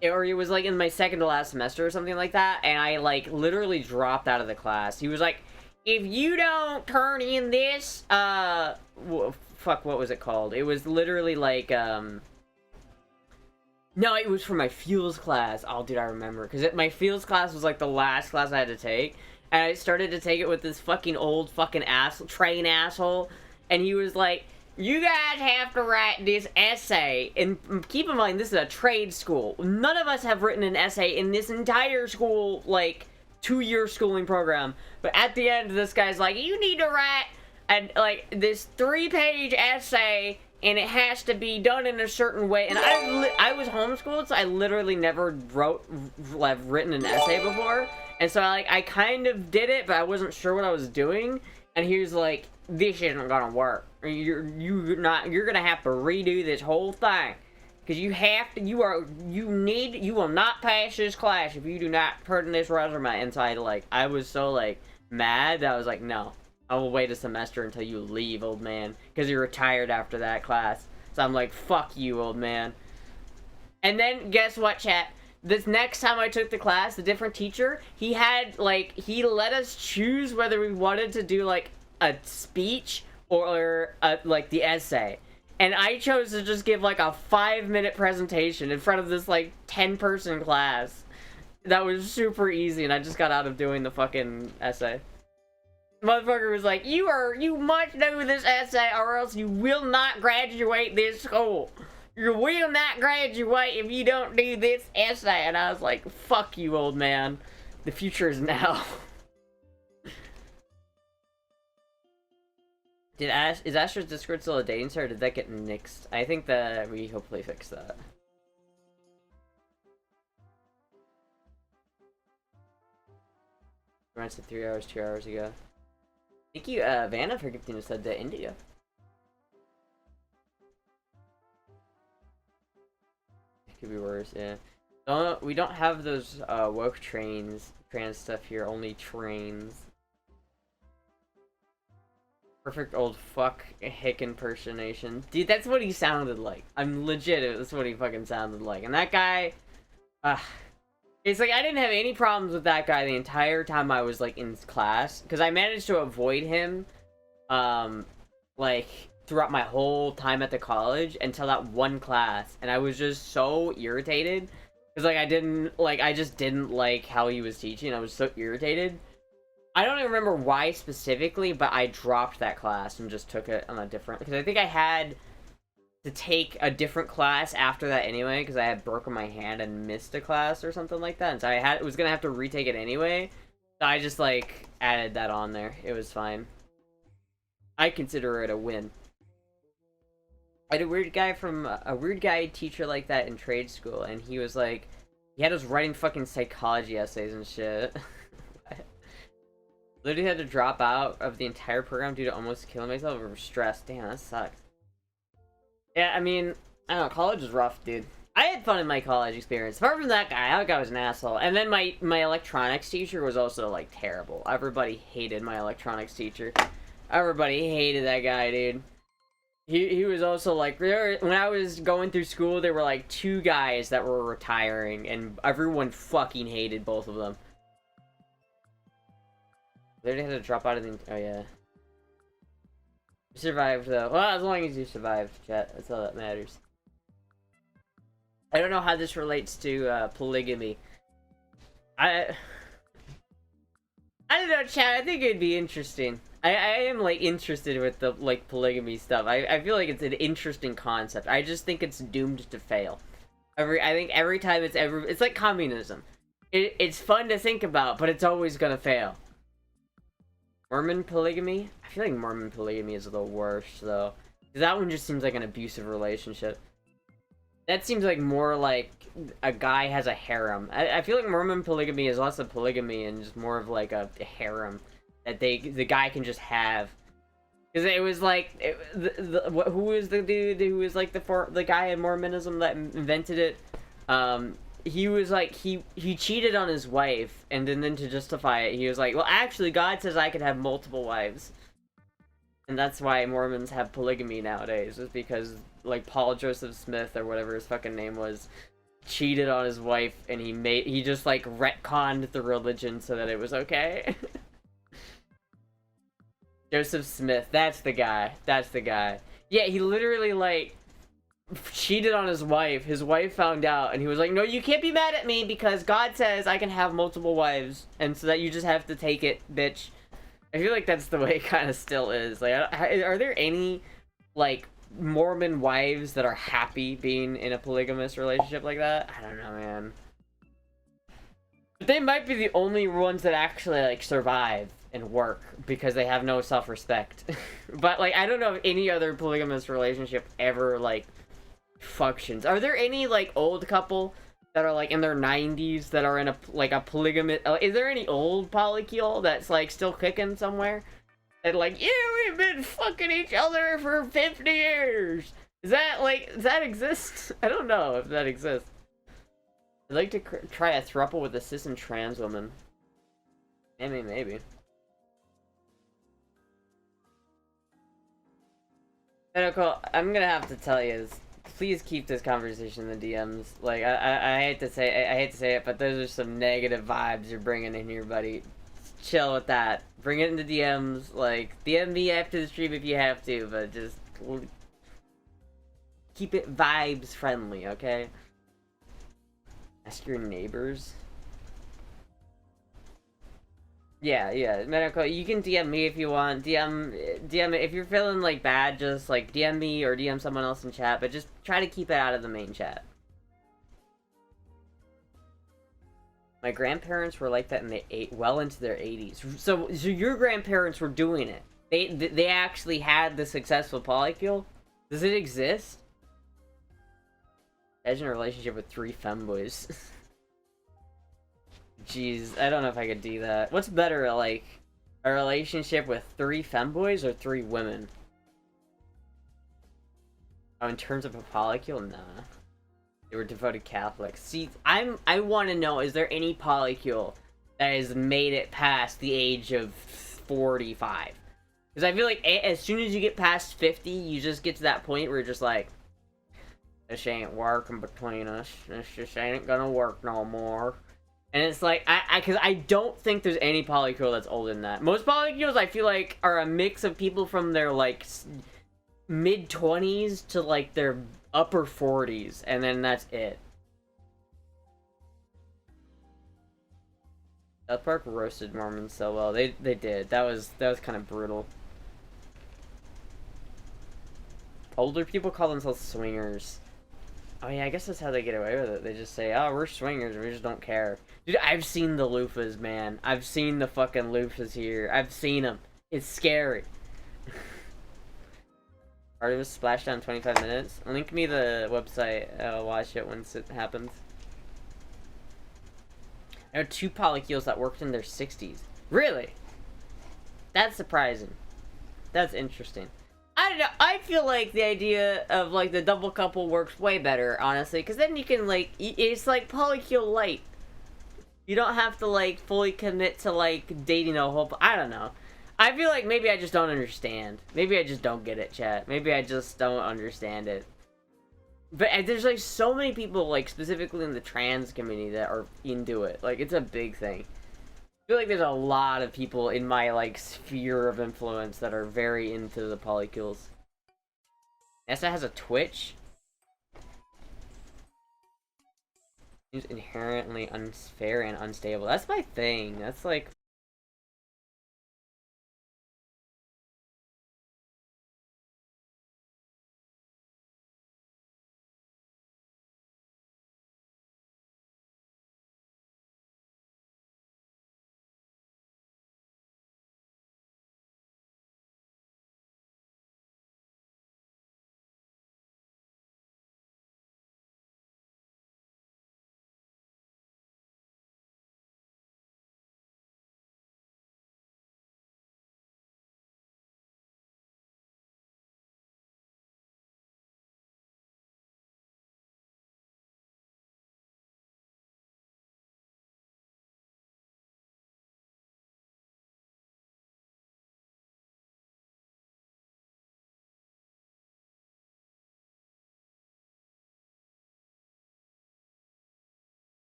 or it was, like, in my second to last semester or something like that, and I, like, literally dropped out of the class. He was like, if you don't turn in this, fuck, what was it called? It was literally, like, no, it was for my fuels class. Oh, dude, I remember. Because my fuels class was, like, the last class I had to take, and I started to take it with this fucking old fucking train asshole, and he was like, you guys have to write this essay, and keep in mind, this is a trade school. None of us have written an essay in this entire school, like, 2-year schooling program. But at the end, this guy's like, you need to write, this 3-page essay, and it has to be done in a certain way. And I was homeschooled, so I literally never written an essay before. And so, I kind of did it, but I wasn't sure what I was doing. And he was like, this isn't gonna work. You're gonna have to redo this whole thing, because you will not pass this class if you do not put in this resume. And so I was so, like, mad that I was like, no, I will wait a semester until you leave, old man, because you're retired after that class. So I'm like, fuck you, old man. And then guess what, chat? This next time I took the class, the different teacher, he had, like, he let us choose whether we wanted to do, like, a speech or, like, the essay. And I chose to just give, like, a 5-minute presentation in front of this, like, 10-person class. That was super easy, and I just got out of doing the fucking essay. Motherfucker was like, you must do this essay or else you will not graduate this school. You will not graduate if you don't do this essay. And I was like, fuck you, old man. The future is now. Is Astra's Discord still a dating site, or did that get nixed? I think that we hopefully fixed that. I said 3 hours, 2 hours ago. Thank you, Vanna, for gifting us to India. It could be worse, yeah. We don't have those woke trans stuff here, only trains. Perfect old fuck hick impersonation. Dude, that's what he sounded like. I'm legit, that's what he fucking sounded like. And that guy, it's like I didn't have any problems with that guy the entire time I was like in class, because I managed to avoid him, like throughout my whole time at the college until that one class, and I was just so irritated because like I just didn't like how he was teaching. I was so irritated. I don't even remember why specifically, but I dropped that class and just took it on a different, because I think I had to take a different class after that anyway, because I had broken my hand and missed a class or something like that, and so I was gonna have to retake it anyway, so I just like added that on there. It was fine. I consider it a win. I had a weird guy teacher like that in trade school, and he was like, he had us writing fucking psychology essays and shit. Literally had to drop out of the entire program due to almost killing myself over stress. Damn, that sucks. Yeah, I mean, I don't know, college was rough, dude. I had fun in my college experience. Apart from that guy was an asshole. And then my electronics teacher was also, like, terrible. Everybody hated my electronics teacher. Everybody hated that guy, dude. He was also, like, when I was going through school, there were, like, 2 guys that were retiring, and everyone fucking hated both of them. They had to drop out of the... Oh, yeah. You survived, though. Well, as long as you survived, chat. That's all that matters. I don't know how this relates to, polygamy. I don't know, chat. I think it'd be interesting. I am, like, interested with the, like, polygamy stuff. I feel like it's an interesting concept. I just think it's doomed to fail. I think every time it's like communism. It's fun to think about, but it's always gonna fail. Mormon polygamy? I feel like Mormon polygamy is the worst, though. Because that one just seems like an abusive relationship. That seems like more like a guy has a harem. I feel like Mormon polygamy is less of polygamy and just more of like a harem that the guy can just have. Because it was like, who was the dude who was like the guy in Mormonism that invented it? He was like, he cheated on his wife, and then to justify it, he was like, well, actually, God says I could have multiple wives. And that's why Mormons have polygamy nowadays, is because, like, Paul Joseph Smith, or whatever his fucking name was, cheated on his wife, and he just, like, retconned the religion so that it was okay. Joseph Smith, that's the guy. That's the guy. Yeah, he literally, like, cheated on his wife. His wife found out, and he was like, no, you can't be mad at me because God says I can have multiple wives, and so that you just have to take it, bitch. I feel like that's the way it kind of still is. Like, are there any, like, Mormon wives that are happy being in a polygamous relationship like that? I don't know, man. But they might be the only ones that actually, like, survive and work because they have no self-respect. But, like, I don't know if any other polygamous relationship ever, like, functions. Are there any, like, old couple that are, like, in their 90s that are in a, like, a polygamous... is there any old polycule that's, like, still kicking somewhere? And, like, yeah, we've been fucking each other for 50 years! Is that, like, does that exist? I don't know if that exists. I'd like to try a throuple with a cis and trans woman. I mean, maybe. Medical, I'm gonna have to tell you is, please keep this conversation in the DMs. Like, I hate to say it, but those are some negative vibes you're bringing in here, buddy. Chill with that. Bring it in the DMs. Like, DM me after the stream if you have to, but just keep it vibes friendly, okay? Ask your neighbors. Yeah, medical. You can DM me if you want. DM if you're feeling like bad, just like DM me or DM someone else in chat, but just try to keep it out of the main chat. My grandparents were like that in well into their 80s. So your grandparents were doing it. They actually had the successful polycule? Does it exist? Imagine a relationship with 3 femboys. Jeez, I don't know if I could do that. What's better, like... A relationship with 3 femboys or 3 women? Oh, in terms of a polycule? Nah. They were devoted Catholics. See, I want to know, is there any polycule that has made it past the age of 45? Because I feel like as soon as you get past 50, you just get to that point where you're just like, this ain't working between us. This just ain't gonna work no more. And it's like, because I don't think there's any polycule that's older than that. Most polycules, I feel like, are a mix of people from their, like, mid-20s to, like, their upper 40s. And then that's it. South Park roasted Mormons so well. They did. That was kind of brutal. Older people call themselves swingers. Oh yeah, I guess that's how they get away with it. They just say, oh, we're swingers, we just don't care. Dude, I've seen the loofahs, man. I've seen the fucking loofahs here. I've seen them. It's scary. Artemis splashdown 25 minutes. Link me the website. I'll watch it once it happens. There are 2 polycules that worked in their 60s. Really? That's surprising. That's interesting. I don't know, I feel like the idea of, like, the double couple works way better, honestly, because then you can, like, it's like polycule light. You don't have to, like, fully commit to, like, dating a whole, I don't know. I feel like maybe I just don't understand. Maybe I just don't get it, chat. Maybe I just don't understand it. But there's, like, so many people, like, specifically in the trans community that are into it. Like, it's a big thing. I feel like there's a lot of people in my, like, sphere of influence that are very into the polycules. Astra has a Twitch? Seems inherently unfair and unstable. That's my thing. That's, like...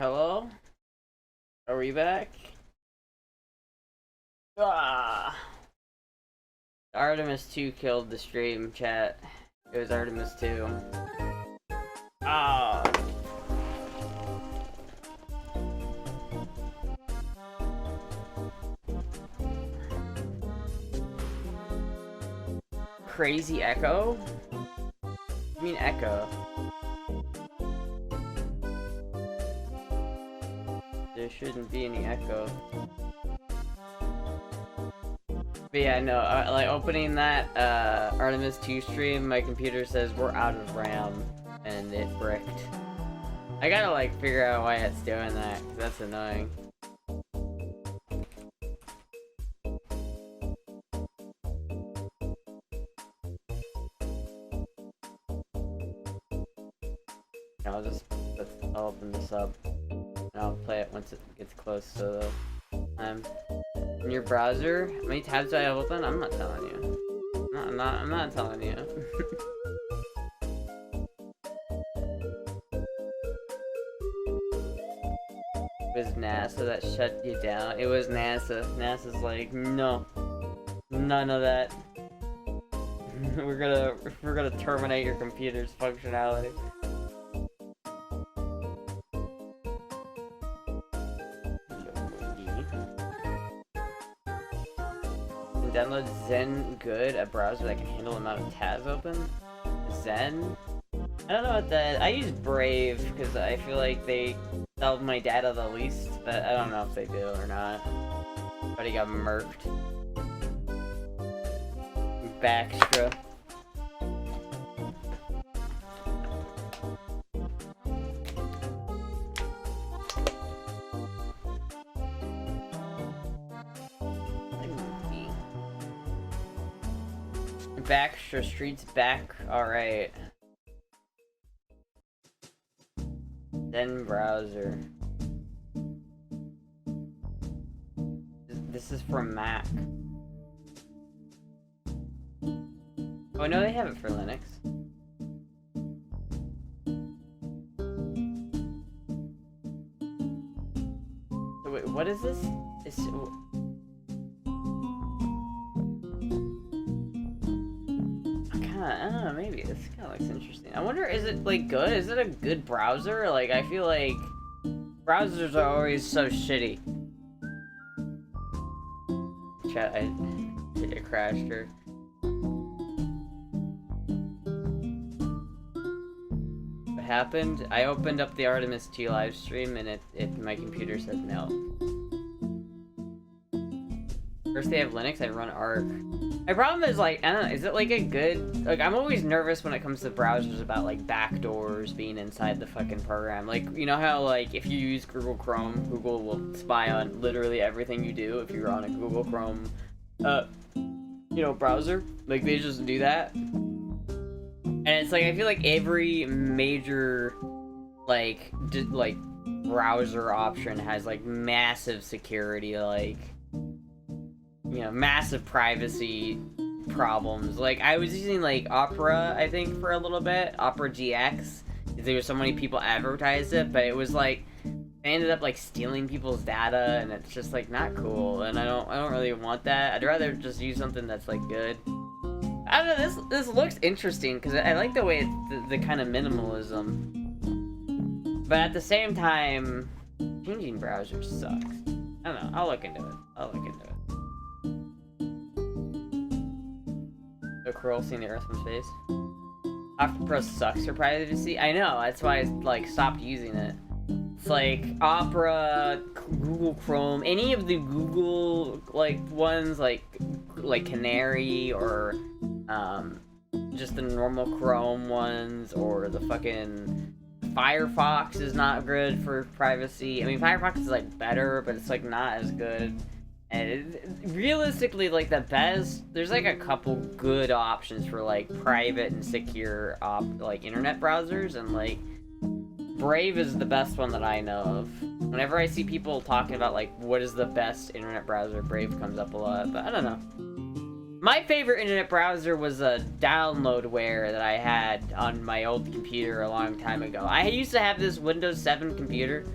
Hello? Are we back? Ah! Artemis 2 killed the stream, chat. It was Artemis 2. Ah! Crazy echo? I mean echo. There shouldn't be any echo. But yeah, no, like opening that Artemis 2 stream, my computer says we're out of RAM, and it bricked. I gotta like figure out why it's doing that, 'cause that's annoying. I'll open this up, and I'll play it once it gets close to the time. In your browser? How many tabs do I have open? I'm not telling you. I'm not telling you. It was NASA that shut you down. It was NASA. NASA's like, no. None of that. We're gonna terminate your computer's functionality. Download Zen Good, a browser that can handle the amount of tabs open. Zen? I don't know what that. I use Brave because I feel like they sell my data the least, but I don't know if they do or not. But he got murked. Backstra. Backstra Streets back. Alright. Then browser. This is from Mac. Oh, I know they have it for Linux. So wait, what is this? It's... I don't know, maybe. This kind of looks interesting. I wonder, is it, like, good? Is it a good browser? Like, I feel like browsers are always so shitty. Chat, I think it crashed her. What happened? I opened up the Artemis 2 live stream and my computer said no. First they have Linux, I run Arc. My problem is, like, I don't know, is it like a good, like, I'm always nervous when it comes to browsers about, like, backdoors being inside the fucking program. Like, you know how, like, if you use Google Chrome, Google will spy on literally everything you do if you're on a Google Chrome, you know, browser? Like, they just do that. And it's like, I feel like every major, like, browser option has, like, massive security, like, you know, massive privacy problems. Like, I was using, like, Opera, I think, for a little bit. Opera GX. Because there were so many people advertised it, but it was, like, they ended up, like, stealing people's data, and it's just, like, not cool. And I don't really want that. I'd rather just use something that's, like, good. I don't know, this looks interesting, because I like the way it's the kind of minimalism. But at the same time, changing browsers sucks. I don't know, I'll look into it. The Curl seeing the Earth from space. Opera sucks for privacy. I know, that's why I, like, stopped using it. It's like Opera, Google Chrome, any of the Google, like, ones, like Canary, or just the normal Chrome ones, or the fucking Firefox is not good for privacy. I mean, Firefox is, like, better, but it's, like, not as good. And realistically, like, the best, there's, like, a couple good options for, like, private and secure, like, internet browsers, and, like, Brave is the best one that I know of. Whenever I see people talking about, like, what is the best internet browser, Brave comes up a lot, but I don't know. My favorite internet browser was a downloadware that I had on my old computer a long time ago. I used to have this Windows 7 computer,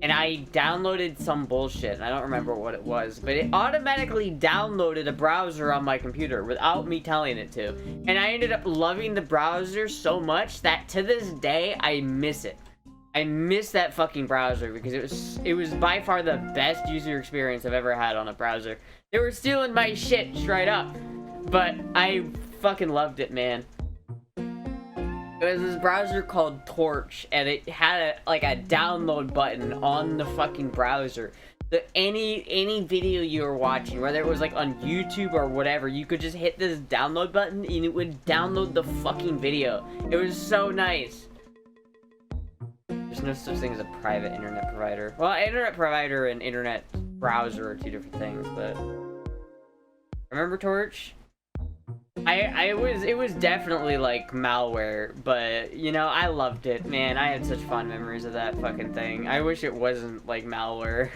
and I downloaded some bullshit, and I don't remember what it was, but it automatically downloaded a browser on my computer without me telling it to. And I ended up loving the browser so much that to this day, I miss it. I miss that fucking browser because it was by far the best user experience I've ever had on a browser. They were stealing my shit straight up, but I fucking loved it, man. It was this browser called Torch, and it had a download button on the fucking browser. That any video you were watching, whether it was like on YouTube or whatever, you could just hit this download button and it would download the fucking video. It was so nice. There's no such thing as a private internet provider. Well, internet provider and internet browser are two different things, but remember Torch? It was definitely like malware, but you know, I loved it, man. I had such fond memories of that fucking thing. I wish it wasn't like malware.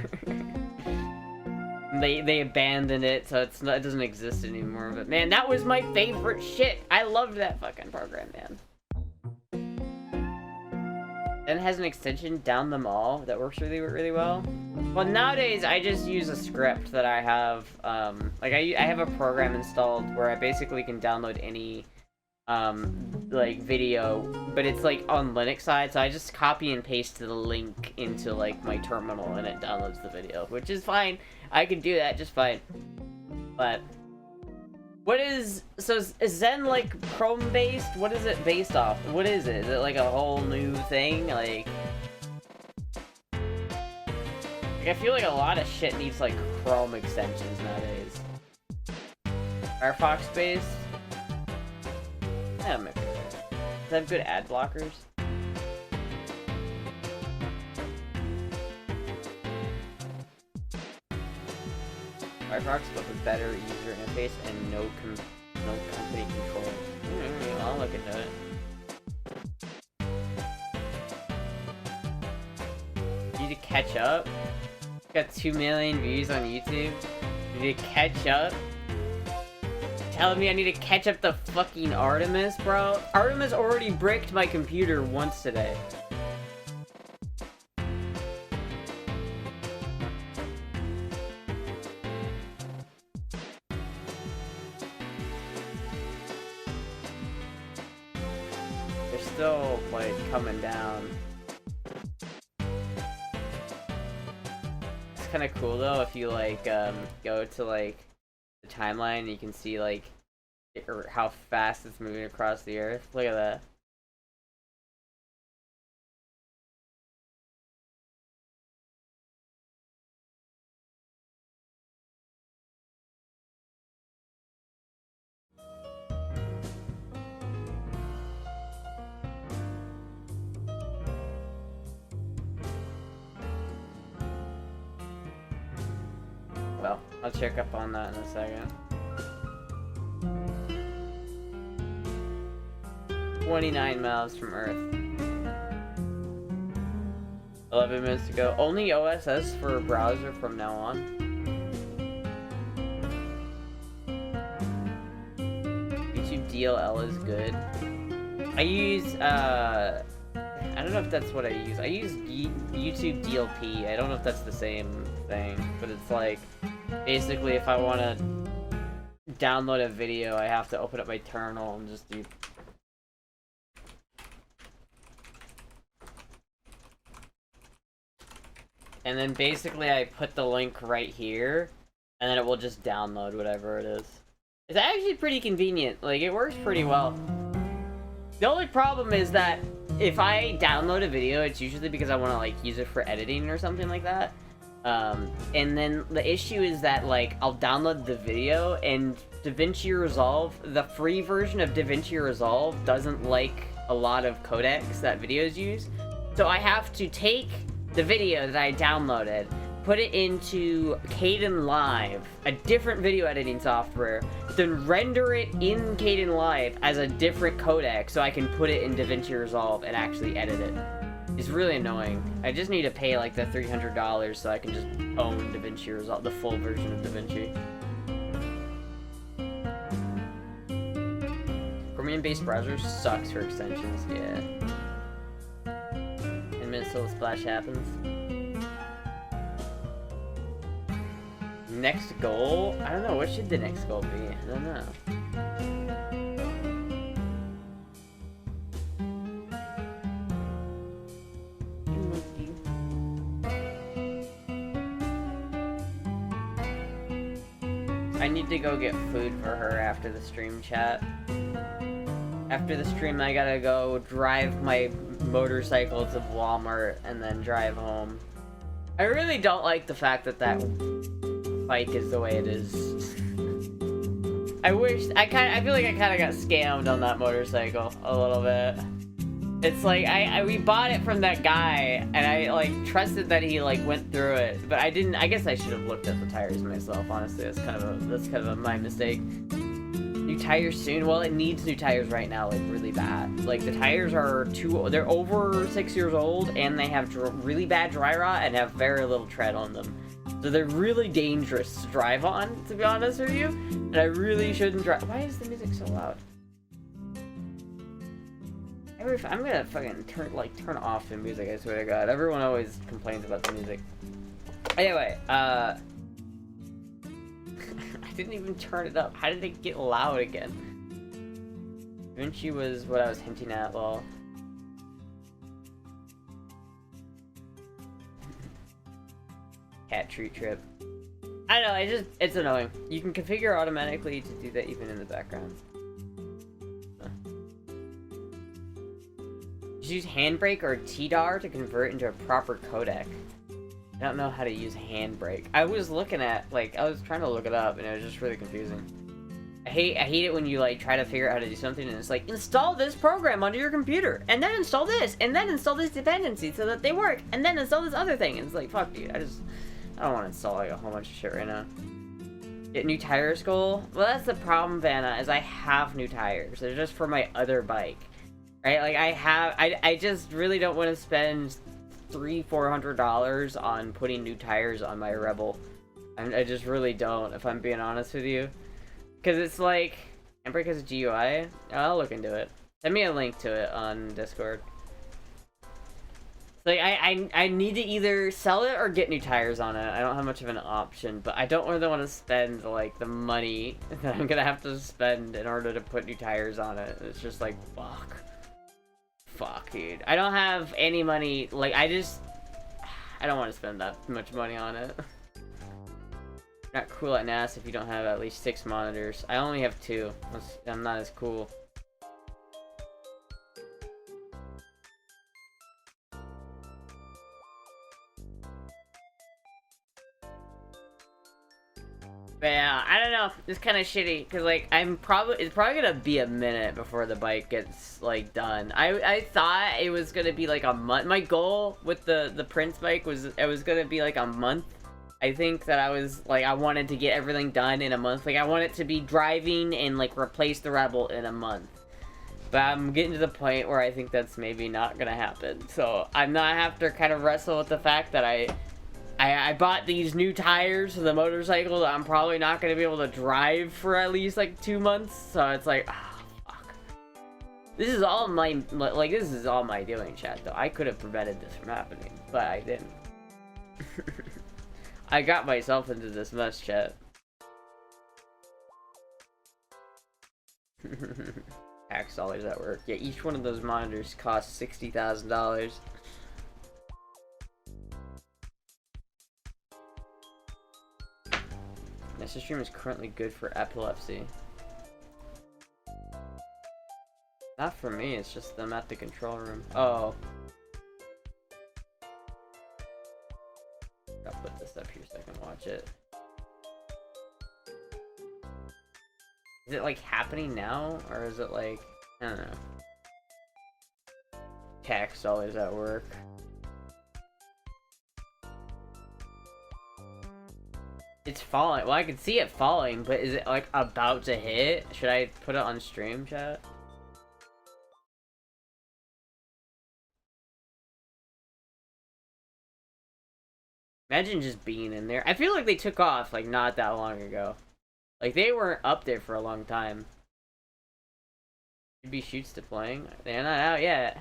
they abandoned it, so it doesn't exist anymore. But man, that was my favorite shit. I loved that fucking program, man. Then it has an extension down the mall that works really well. Well, nowadays I just use a script that I have. Like I have a program installed where I basically can download any like video, but it's like on Linux side, so I just copy and paste the link into like my terminal and it downloads the video, which is fine. I can do that just fine. But what is Zen like Chrome based? What is it based off? What is it? Is it like a whole new thing? Like I feel like a lot of shit needs like Chrome extensions nowadays. Firefox based? Yeah, maybe. Does it have good ad blockers? Firefox, but with better user interface and no company control. I'll look into it. You need to catch up. Got 2 million views on YouTube. You need to catch up. Telling me I need to catch up to fucking Artemis, bro. Artemis already bricked my computer once today. They're still, like, coming down. It's kind of cool, though, if you, like, go to, like, the timeline, you can see like how fast it's moving across the earth. Look at that. Well, I'll check up on that in a second. 29 miles from Earth. 11 minutes to go. Only OSS for a browser from now on. YouTube DLL is good. I use, I don't know if that's what I use. I use YouTube DLP. I don't know if that's the same thing, but it's like, basically if I want to download a video, I have to open up my terminal and just do... And then basically I put the link right here, and then it will just download whatever it is. It's actually pretty convenient. Like, it works pretty well. The only problem is that if I download a video, it's usually because I want to, like, use it for editing or something like that. And then the issue is that, like, I'll download the video, and DaVinci Resolve, the free version of DaVinci Resolve, doesn't like a lot of codecs that videos use. So I have to take the video that I downloaded, put it into Kdenlive, a different video editing software, then render it in Kdenlive as a different codec so I can put it in DaVinci Resolve and actually edit it. It's really annoying. I just need to pay like the $300 so I can just own DaVinci Resolve, the full version of DaVinci. Chromium-based browser sucks for extensions, yeah. 10 minutes till the splash happens. Next goal? I don't know, what should the next goal be? I don't know. I need to go get food for her after the stream, chat. After the stream, I gotta go drive my motorcycle to Walmart and then drive home. I really don't like the fact that that bike is the way it is. I feel like I kind of got scammed on that motorcycle a little bit. It's like, we bought it from that guy, and I, like, trusted that he, like, went through it, but I didn't. I guess I should have looked at the tires myself, honestly. That's kind of my mistake. New tires soon? Well, it needs new tires right now, like, really bad. Like, the tires are they're over 6 years old, and they have really bad dry rot and have very little tread on them. So they're really dangerous to drive on, to be honest with you. And I really shouldn't drive. Why is the music so loud? I'm gonna fucking turn off the music, I swear to God. Everyone always complains about the music. Anyway, I didn't even turn it up. How did it get loud again? Vinci was what I was hinting at, well. Cat treat trip. I don't know, it's annoying. You can configure automatically to do that even in the background. Just use handbrake or TDAR to convert into a proper codec. I don't know how to use handbrake. I was looking at, like, I was trying to look it up and it was just really confusing. I hate it when you, like, try to figure out how to do something and it's like, install this program onto your computer, and then install this, and then install this dependency so that they work, and then install this other thing. And it's like, fuck, dude, I don't want to install, like, a whole bunch of shit right now. Get new tires goal? Well, that's the problem, Vanna, is I have new tires. They're just for my other bike. Right? Like, I just really don't want to spend $300-400 on putting new tires on my Rebel. I just really don't, if I'm being honest with you. Because it's like, handbrake has a GUI? I'll look into it. Send me a link to it on Discord. Like, I need to either sell it or get new tires on it. I don't have much of an option, but I don't really want to spend, like, the money that I'm gonna have to spend in order to put new tires on it. It's just like, fuck. Fuck, dude. I don't have any money, like, I don't want to spend that much money on it. Not cool at NAS if you don't have at least 6 monitors. I only have 2. I'm not as cool. But yeah, I don't know. It's kind of shitty because, like, it's probably gonna be a minute before the bike gets, like, done. I thought it was gonna be like a month. My goal with the Prince bike was it was gonna be like a month. I think that I wanted to get everything done in a month. Like, I want it to be driving and, like, replace the Rebel in a month. But I'm getting to the point where I think that's maybe not gonna happen. So I'm not have to kind of wrestle with the fact that I bought these new tires for the motorcycle that I'm probably not going to be able to drive for at least, like, 2 months. So it's like, ah, fuck. This is all my doing, chat, though. I could have prevented this from happening, but I didn't. I got myself into this mess, chat. Tax dollars at work. Yeah, each one of those monitors costs $60,000. This stream is currently good for epilepsy. Not for me, it's just them at the control room. Oh. I'll put this up here so I can watch it. Is it, like, happening now? Or is it, like, I don't know. Tax dollars at work. It's falling. Well, I can see it falling, but is it, like, about to hit? Should I put it on stream, chat? Imagine just being in there. I feel like they took off, like, not that long ago. Like, they weren't up there for a long time. Should be shoots deploying. They're not out yet.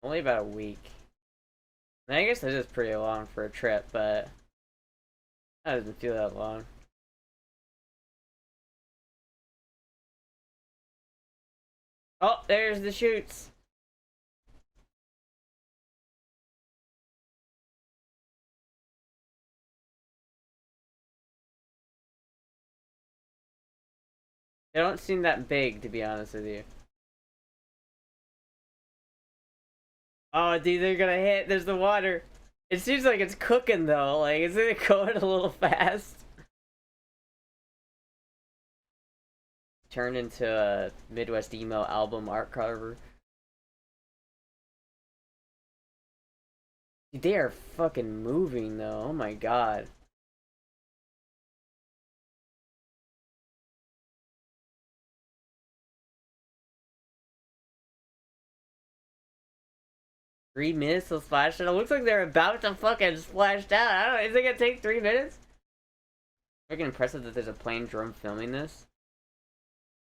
Only about a week. I guess that is pretty long for a trip, but that doesn't feel that long. Oh, there's the shoots. They don't seem that big, to be honest with you. Oh, dude, they're gonna hit. There's the water. It seems like it's cooking, though. Like, is it going a little fast? Turned into a Midwest Emo album art cover. Dude, they are fucking moving though. Oh my god. $3 to splash down. It looks like they're about to fucking splash down. I don't know. Is it gonna take 3 minutes? Freaking impressive that there's a plane drone filming this.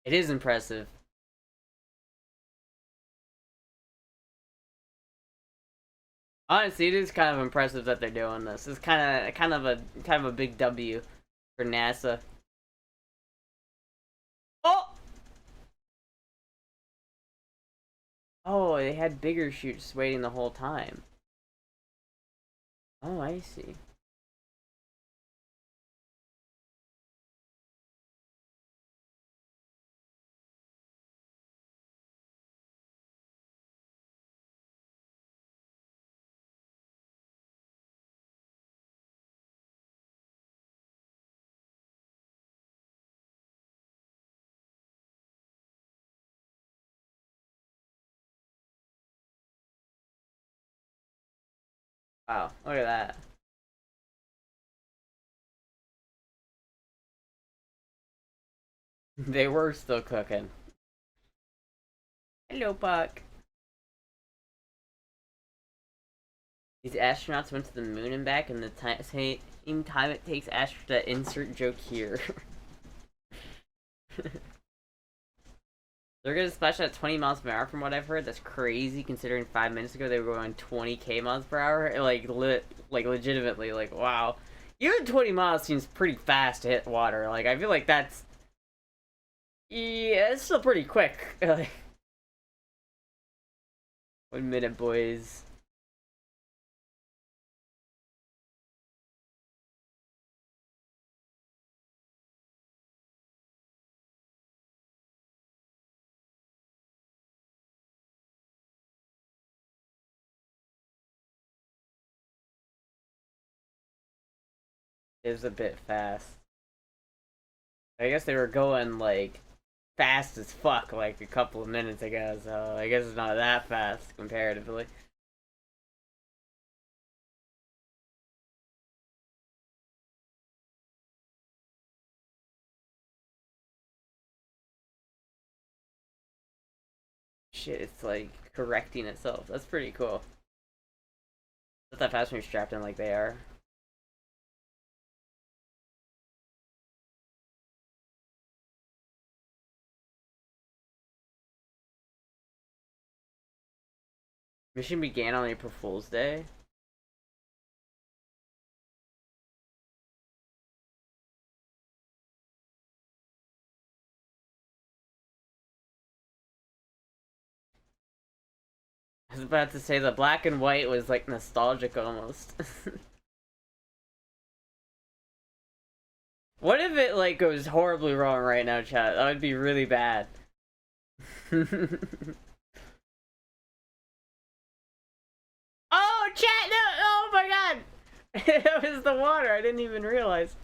It is impressive. Honestly, it is kind of impressive that they're doing this. It's kind of a big W for NASA. Oh! Oh, they had bigger chutes waiting the whole time. Oh, I see. Wow, look at that. They were still cooking. Hello, Buck. These astronauts went to the moon and back in the same time it takes Astra to insert joke here. They're gonna splash at 20 miles per hour from what I've heard. That's crazy considering 5 minutes ago they were going 20k miles per hour. Like legitimately, like wow. Even 20 miles seems pretty fast to hit water. Like I feel like that's yeah, it's still pretty quick. 1 minute, boys. It was a bit fast. I guess they were going like fast as fuck like a couple of minutes ago, so I guess it's not that fast comparatively. Shit, it's like correcting itself. That's pretty cool. Not that fast when you're strapped in like they are. Mission began on April Fool's Day. I was about to say the black and white was like nostalgic almost. What if it like goes horribly wrong right now, chat? That would be really bad. Oh, chat! No! Oh my god! It was the water. I didn't even realize.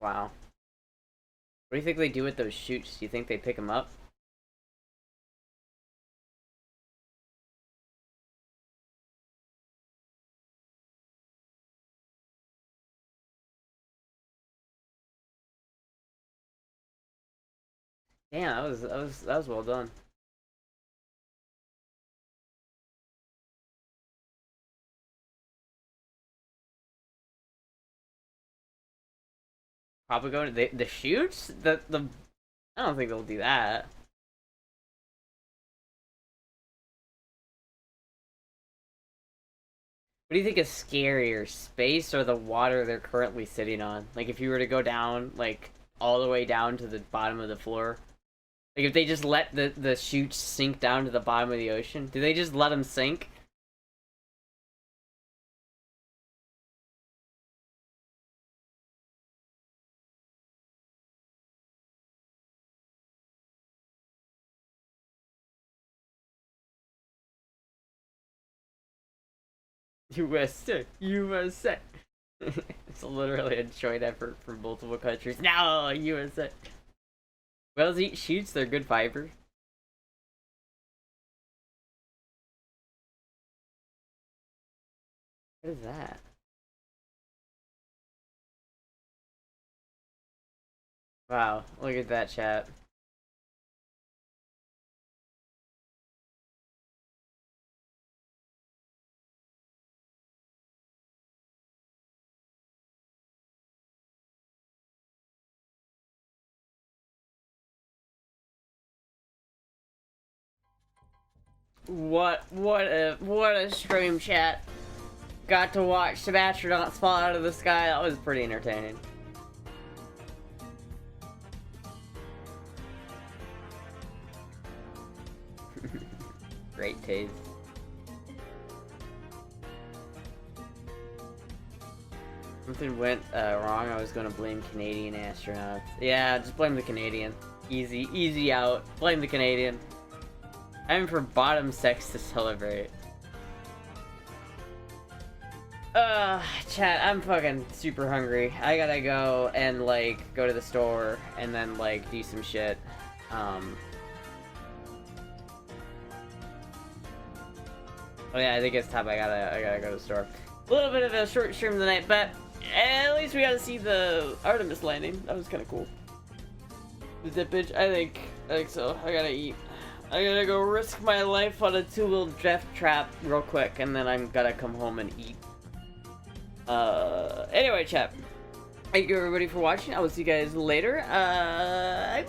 Wow. What do you think they do with those chutes? Do you think they pick them up? Damn, that was well done. Probably go to the chutes? The I don't think they'll do that. What do you think is scarier, space or the water they're currently sitting on? Like if you were to go down, like all the way down to the bottom of the floor, like if they just let the chutes sink down to the bottom of the ocean, do they just let them sink? USA, USA. It's literally a joint effort from multiple countries. No, USA. Whales eat shoots, they're good fiber. What is that? Wow, look at that chat. What a stream, chat. Got to watch some astronauts fall out of the sky. That was pretty entertaining. Great taste. Something went wrong. I was gonna blame Canadian astronauts. Yeah, just blame the Canadian. Easy out. Blame the Canadian. I'm for bottom sex to celebrate. Chat, I'm fucking super hungry. I gotta go and, like, go to the store and then, like, do some shit. Oh yeah, I think it's time I gotta go to the store. A little bit of a short stream tonight, but at least we got to see the Artemis landing. That was kind of cool. The zippage, I think so. I gotta eat. I gotta go risk my life on a two-wheel drift trap real quick, and then I'm gonna come home and eat. Anyway, chat. Thank you everybody for watching. I will see you guys later. Bye!